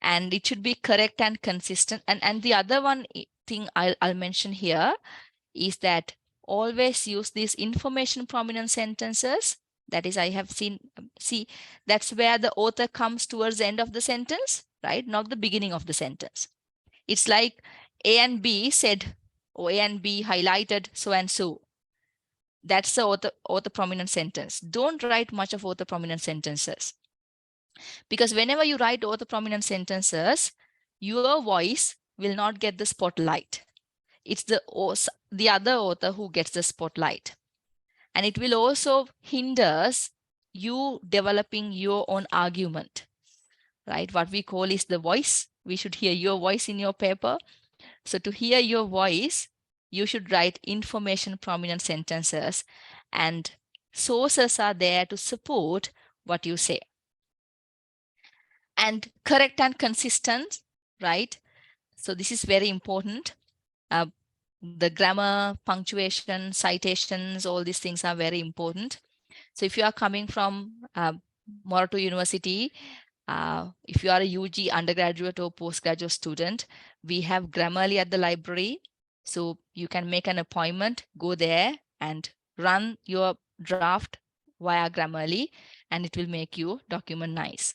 And it should be correct and consistent. And the other one thing I'll mention here is that always use these information prominent sentences. That is, I have seen, that's where the author comes towards the end of the sentence, right? Not the beginning of the sentence. It's like A and B said, or A and B highlighted so and so. That's the author prominent sentence. Don't write much of author prominent sentences. Because whenever you write author prominent sentences, your voice will not get the spotlight. It's the other author who gets the spotlight. And it will also hinder you developing your own argument, right? What we call is the voice. We should hear your voice in your paper. So to hear your voice, you should write information prominent sentences, and sources are there to support what you say. And correct and consistent, right? So this is very important. The grammar, punctuation, citations, all these things are very important. So if you are coming from Moratuwa University, if you are a UG undergraduate or postgraduate student, we have Grammarly at the library. So you can make an appointment, go there and run your draft via Grammarly, and it will make your document nice.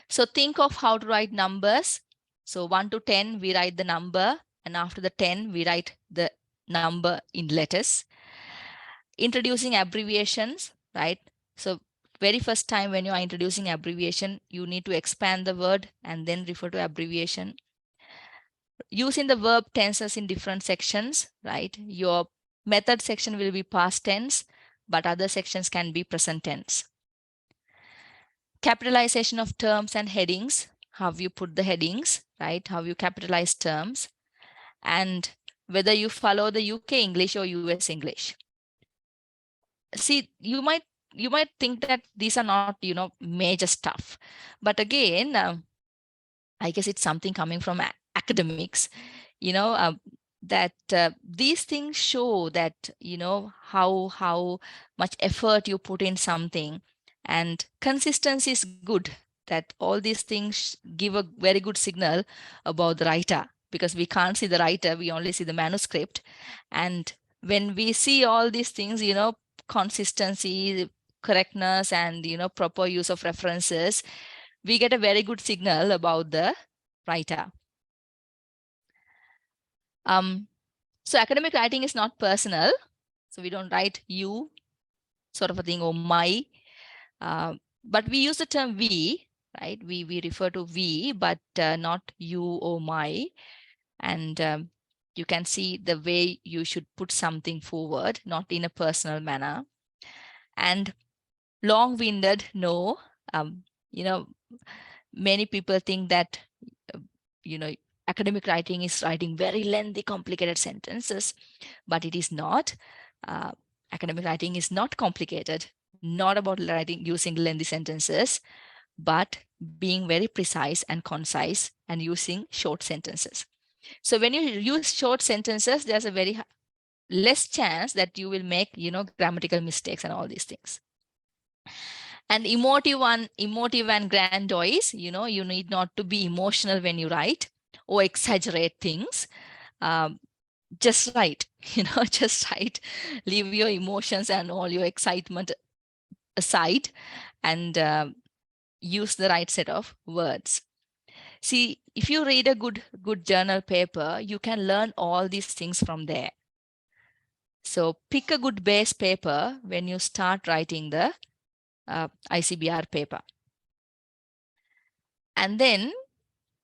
So think of how to write numbers. So 1 to 10, we write the number, and after the 10, we write the number in letters. Introducing abbreviations, right? So very first time when you are introducing abbreviation, you need to expand the word and then refer to abbreviation. Using the verb tenses in different sections, right? Your method section will be past tense, but other sections can be present tense. Capitalization of terms and headings, how you put the headings, right? How you capitalize terms, and whether you follow the UK English or US English. See, you might think that these are not, major stuff, but again, I guess it's something coming from academics, that these things show that, how much effort you put in something, and consistency is good. That all these things give a very good signal about the writer, because we can't see the writer, we only see the manuscript. And when we see all these things, consistency, correctness, and, proper use of references, we get a very good signal about the writer. So academic writing is not personal. So we don't write you sort of a thing or my, but we use the term we, right? We refer to we, but not you or my. And you can see the way you should put something forward, not in a personal manner. And long-winded, no. Many people think that, academic writing is writing very lengthy, complicated sentences, but it is not. Academic writing is not complicated, not about writing using lengthy sentences, but being very precise and concise and using short sentences. So when you use short sentences, there's a very less chance that you will make, grammatical mistakes and all these things. And emotive and grandiose, you need not to be emotional when you write or exaggerate things. Just write, just write. Leave your emotions and all your excitement aside, and use the right set of words. See, if you read a good journal paper, you can learn all these things from there. So pick a good base paper when you start writing the ICBR paper. And then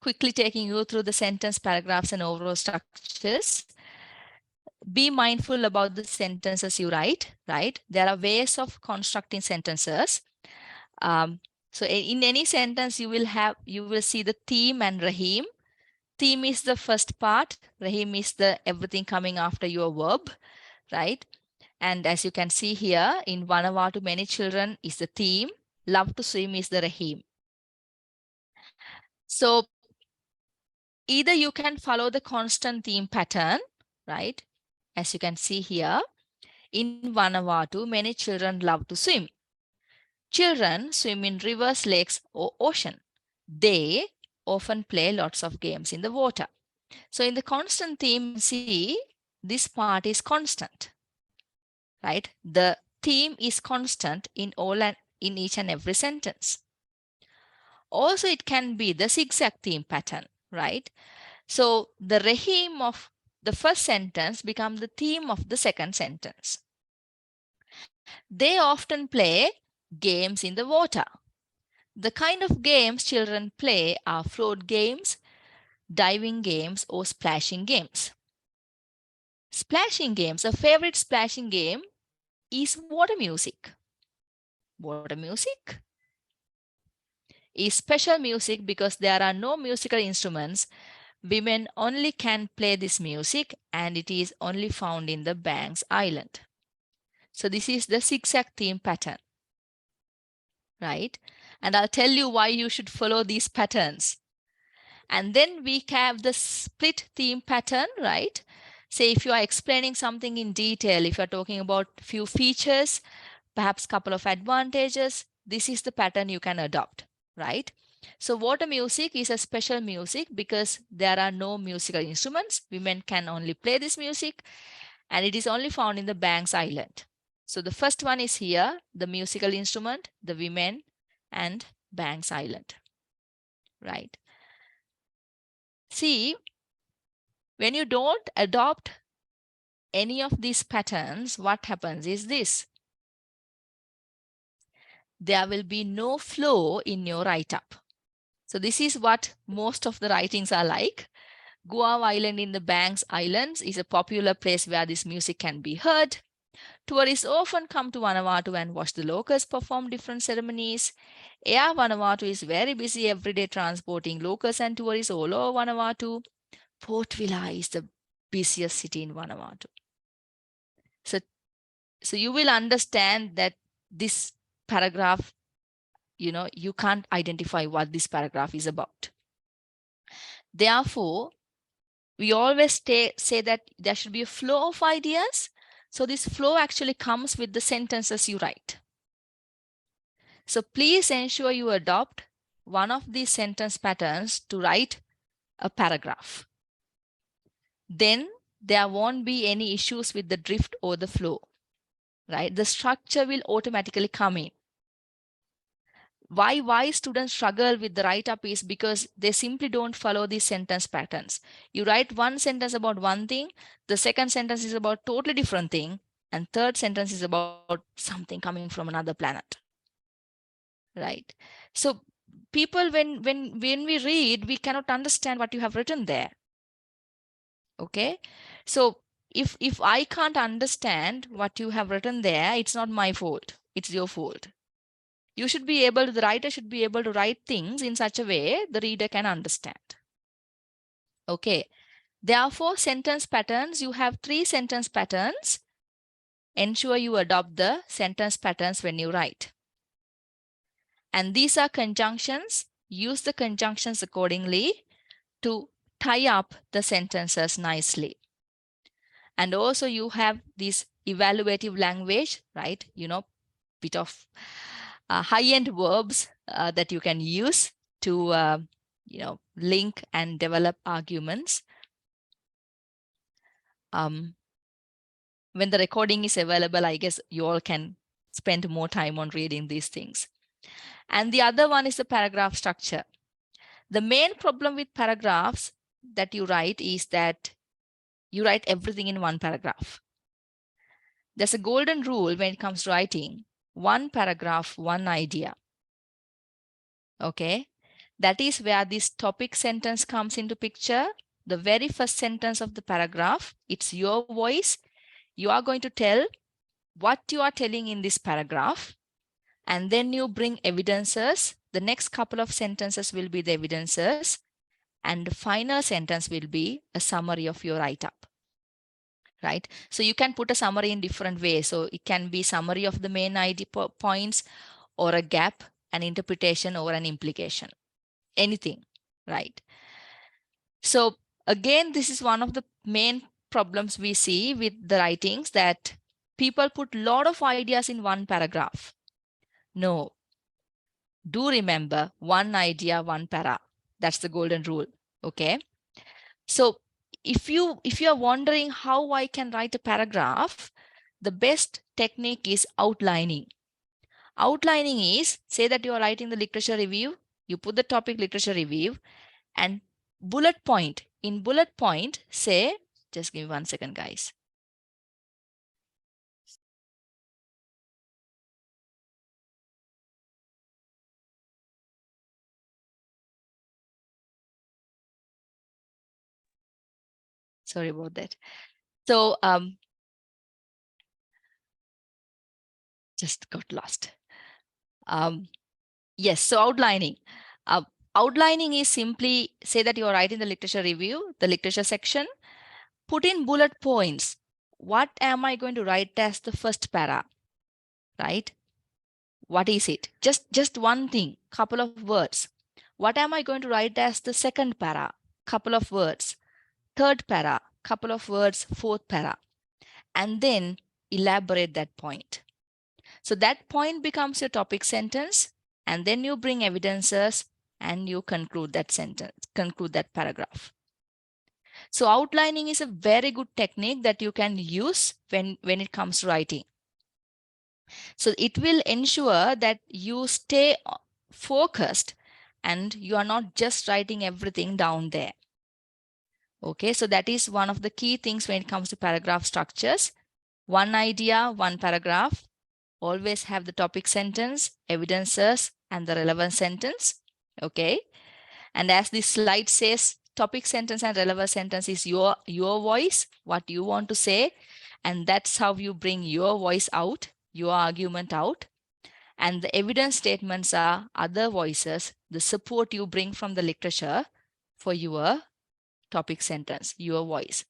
quickly taking you through the sentence, paragraphs, and overall structures. Be mindful about the sentences you write, right? There are ways of constructing sentences. So in any sentence, you will see the theme and Rahim. Theme is the first part. Rahim is the everything coming after your verb, right? And as you can see here, in Vanava to many children is the theme. Love to swim is the Rahim. So either you can follow the constant theme pattern, right? As you can see here, in Vanavatu, many children love to swim. Children swim in rivers, lakes, or ocean. They often play lots of games in the water. So in the constant theme, see, this part is constant, right? The theme is constant in each and every sentence. Also, it can be the zigzag theme pattern, right? So the Rahim of the first sentence becomes the theme of the second sentence. They often play games in the water. The kind of games children play are float games, diving games, or splashing games. Splashing games, a favorite splashing game is water music. Water music is special music because there are no musical instruments. Women only can play this music, and it is only found in the Banks Island. So this is the zigzag theme pattern, right? And I'll tell you why you should follow these patterns. And then we have the split theme pattern, right? Say if you are explaining something in detail, if you're talking about few features, perhaps couple of advantages, this is the pattern you can adopt, right? So water music is a special music because there are no musical instruments. Women can only play this music, and it is only found in the Banks Island. So the first one is here, the musical instrument, the women, and Banks Island, right? See, when you don't adopt any of these patterns, what happens is this. there will be no flow in your write-up. So this is what most of the writings are like. Guava Island in the Banks Islands is a popular place where this music can be heard. Tourists often come to Vanuatu and watch the locals perform different ceremonies. Air Vanuatu is very busy every day transporting locals and tourists all over Vanuatu. Port Vila is the busiest city in Vanuatu. So you will understand that this paragraph, you can't identify what this paragraph is about. Therefore, we always say that there should be a flow of ideas. So this flow actually comes with the sentences you write. So please ensure you adopt one of these sentence patterns to write a paragraph. Then there won't be any issues with the drift or the flow, right? The structure will automatically come in. Why students struggle with the write-up is because they simply don't follow these sentence patterns. You write one sentence about one thing, the second sentence is about totally different thing, and third sentence is about something coming from another planet, right? So people, when we read, we cannot understand what you have written there. Okay, so if I can't understand what you have written there, it's not my fault, it's your fault. You should be able to, the writer should be able to write things in such a way the reader can understand. Okay, therefore sentence patterns, you have 3 sentence patterns. Ensure you adopt the sentence patterns when you write. And these are conjunctions. Use the conjunctions accordingly to tie up the sentences nicely. And also you have this evaluative language, right? Bit of high-end verbs that you can use to, link and develop arguments. When the recording is available, I guess you all can spend more time on reading these things. And the other one is the paragraph structure. The main problem with paragraphs that you write is that you write everything in one paragraph. There's a golden rule when it comes to writing: one paragraph, one idea. Okay, that is where this topic sentence comes into picture. The very first sentence of the paragraph, it's your voice. You are going to tell what you are telling in this paragraph, and then you bring evidences. The next couple of sentences will be the evidences, and the final sentence will be a summary of your write-up, right? So you can put a summary in different ways. So it can be summary of the main idea points, or a gap, an interpretation, or an implication, anything, right? So again, this is one of the main problems we see with the writings, that people put a lot of ideas in one paragraph. No, do remember, one idea, one para. That's the golden rule. Okay. So if you are wondering how I can write a paragraph, the best technique is outlining. Outlining is, say that you are writing the literature review, you put the topic literature review, and bullet point. In bullet point, say, just give me 1 second, guys. Sorry about that. So just got lost. Yes, so outlining. Outlining is simply, say that you are writing the literature review, the literature section, put in bullet points. What am I going to write as the first para, right? What is it? Just one thing, couple of words. What am I going to write as the second para? Couple of words. Third para, couple of words, fourth para. And then elaborate that point. So that point becomes your topic sentence, and then you bring evidences and you conclude that sentence, conclude that paragraph. So outlining is a very good technique that you can use when it comes to writing. So it will ensure that you stay focused and you are not just writing everything down there. Okay, so that is one of the key things when it comes to paragraph structures. One idea, one paragraph, always have the topic sentence, evidences, and the relevant sentence. Okay. And as this slide says, topic sentence and relevant sentence is your voice, what you want to say. And that's how you bring your voice out, your argument out. And the evidence statements are other voices, the support you bring from the literature for your topic sentence, your voice.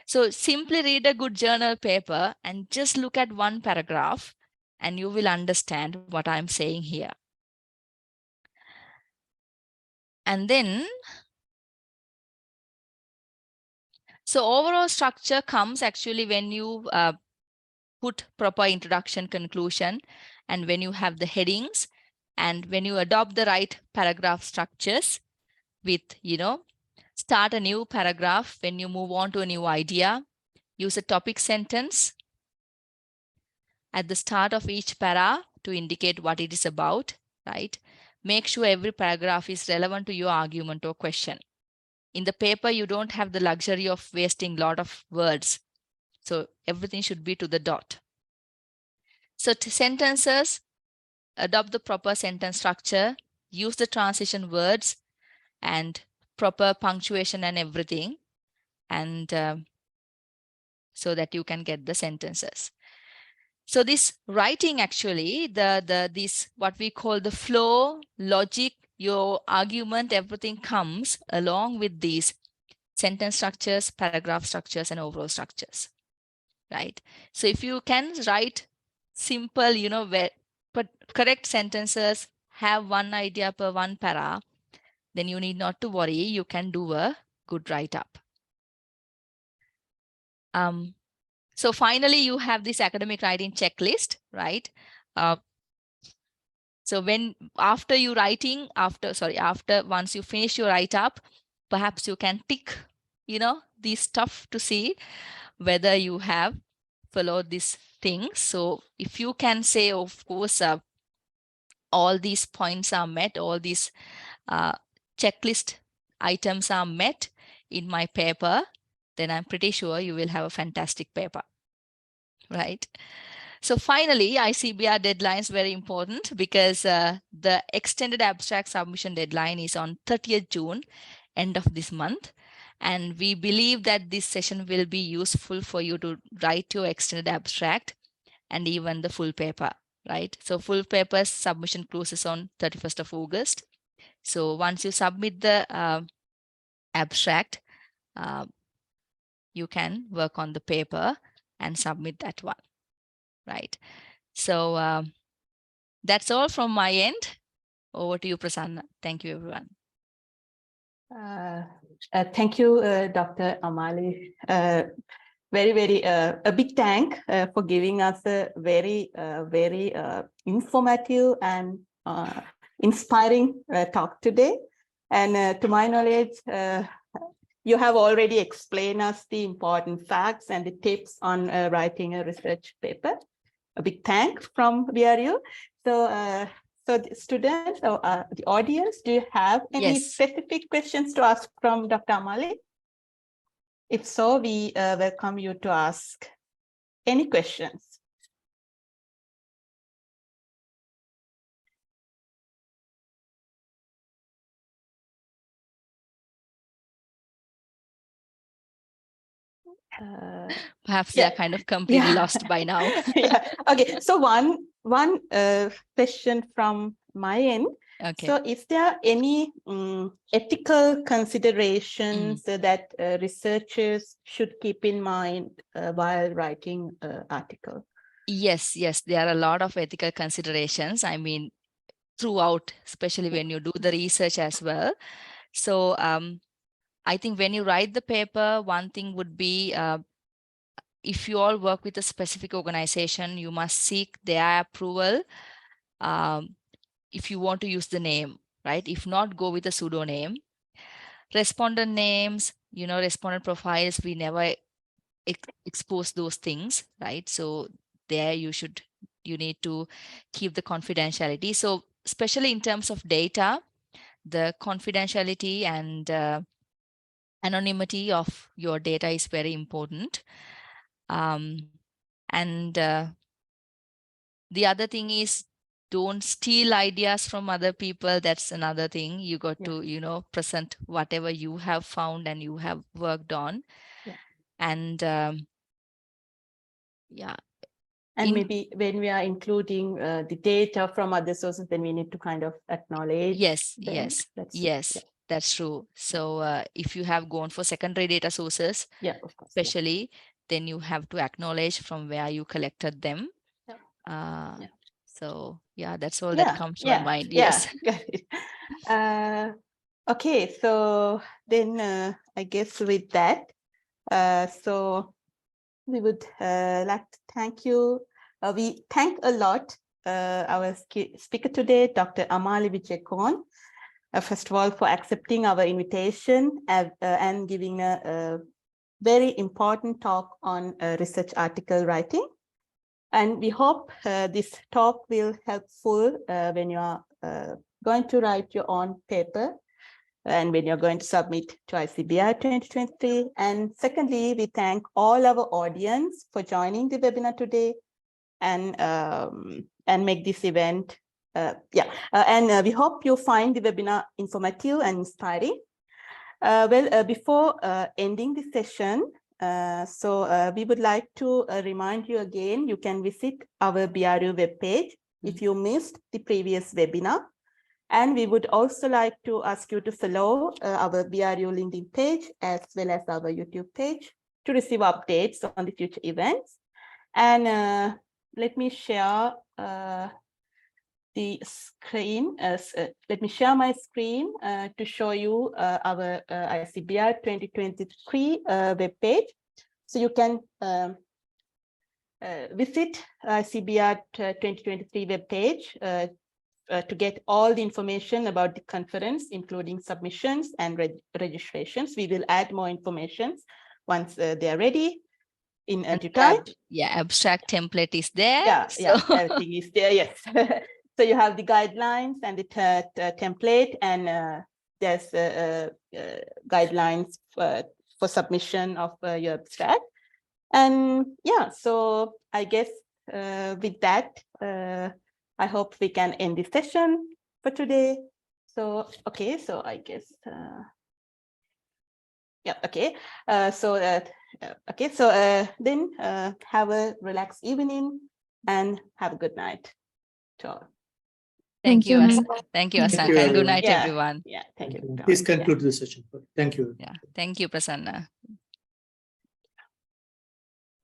So simply read a good journal paper and just look at one paragraph and you will understand what I'm saying here. And then, so overall structure comes actually when you put proper introduction, conclusion, and when you have the headings, and when you adopt the right paragraph structures with, start a new paragraph when you move on to a new idea, use a topic sentence at the start of each para to indicate what it is about, right? Make sure every paragraph is relevant to your argument or question. In the paper, you don't have the luxury of wasting a lot of words. So everything should be to the dot. So sentences, adopt the proper sentence structure, use the transition words and proper punctuation and everything. And so that you can get the sentences. So this writing actually, this what we call the flow, logic, your argument, everything comes along with these sentence structures, paragraph structures, and overall structures, right? So if you can write simple, but correct sentences, have one idea per one para, then you need not to worry. You can do a good write-up. So finally, you have this academic writing checklist, right? So after once you finish your write-up, perhaps you can tick, this stuff to see whether you have followed these things. So if you can say, of course, all these points are met, all these checklist items are met in my paper, then I'm pretty sure you will have a fantastic paper, right? So finally, ICBR deadline is very important because the extended abstract submission deadline is on 30th June, end of this month. And we believe that this session will be useful for you to write your extended abstract and even the full paper, right? So full paper submission closes on 31st of August. So once you submit the abstract, you can work on the paper and submit that one, right? So that's all from my end. Over to you, Prasanna. Thank you, everyone. Thank you, Dr. Amali. Very, a big thank for giving us a very informative and inspiring talk today. And to my knowledge, you have already explained us the important facts and the tips on writing a research paper. A big thanks from BRU. So the students or the audience, do you have any specific questions to ask from Dr. Amali? If so, we welcome you to ask any questions. Perhaps they're kind of completely lost by now. Yeah. Okay. So one question from my end. Okay. So is there any ethical considerations that researchers should keep in mind while writing an article? Yes, there are a lot of ethical considerations. I mean, throughout, especially when you do the research as well. So I think when you write the paper, one thing would be, if you all work with a specific organization, you must seek their approval if you want to use the name, right? If not, go with a pseudonym. Respondent names, respondent profiles, we never expose those things, right? So there you need to keep the confidentiality. So especially in terms of data, the confidentiality and anonymity of your data is very important. And The other thing is, don't steal ideas from other people. That's another thing. You got to, present whatever you have found and you have worked on. Yeah. And yeah. And maybe when we are including the data from other sources, then we need to kind of acknowledge. Yes, them. yes, That's yes, yeah. that's true. So if you have gone for secondary data sources, Yeah, of course. especially, then you have to acknowledge from where you collected them. Yeah. So yeah, that's all that comes to my mind. Yeah. Yes. Okay, so then I guess with that, so we would like to thank you. We thank a lot our speaker today, Dr. Amali Wijekoon, first of all, for accepting our invitation and giving a very important talk on research article writing. And we hope this talk will helpful when you are going to write your own paper and when you're going to submit to ICBR 2023. And secondly, we thank all our audience for joining the webinar today and make this event. We hope you find the webinar informative and inspiring. Before ending the session, we would like to remind you again, you can visit our BRU webpage if you missed the previous webinar. And we would also like to ask you to follow our BRU LinkedIn page as well as our YouTube page to receive updates on the future events. And let me share the screen. Let me share my screen to show you our ICBR 2023 webpage. So you can visit ICBR 2023 webpage to get all the information about the conference, including submissions and registrations. We will add more information once they are ready in due time. Abstract template is there. Everything is there, yes. So you have the guidelines and the template, and there's guidelines for submission of your abstract. And so I guess with that, I hope we can end the session for today. So, okay, so I guess, then have a relaxed evening and have a good night to all. Thank you, ma'am. Thank you, Thank Asanka. you, Good everyone. night, everyone. Yeah, thank you. Please conclude the session. Thank you. Yeah, thank you, Prasanna.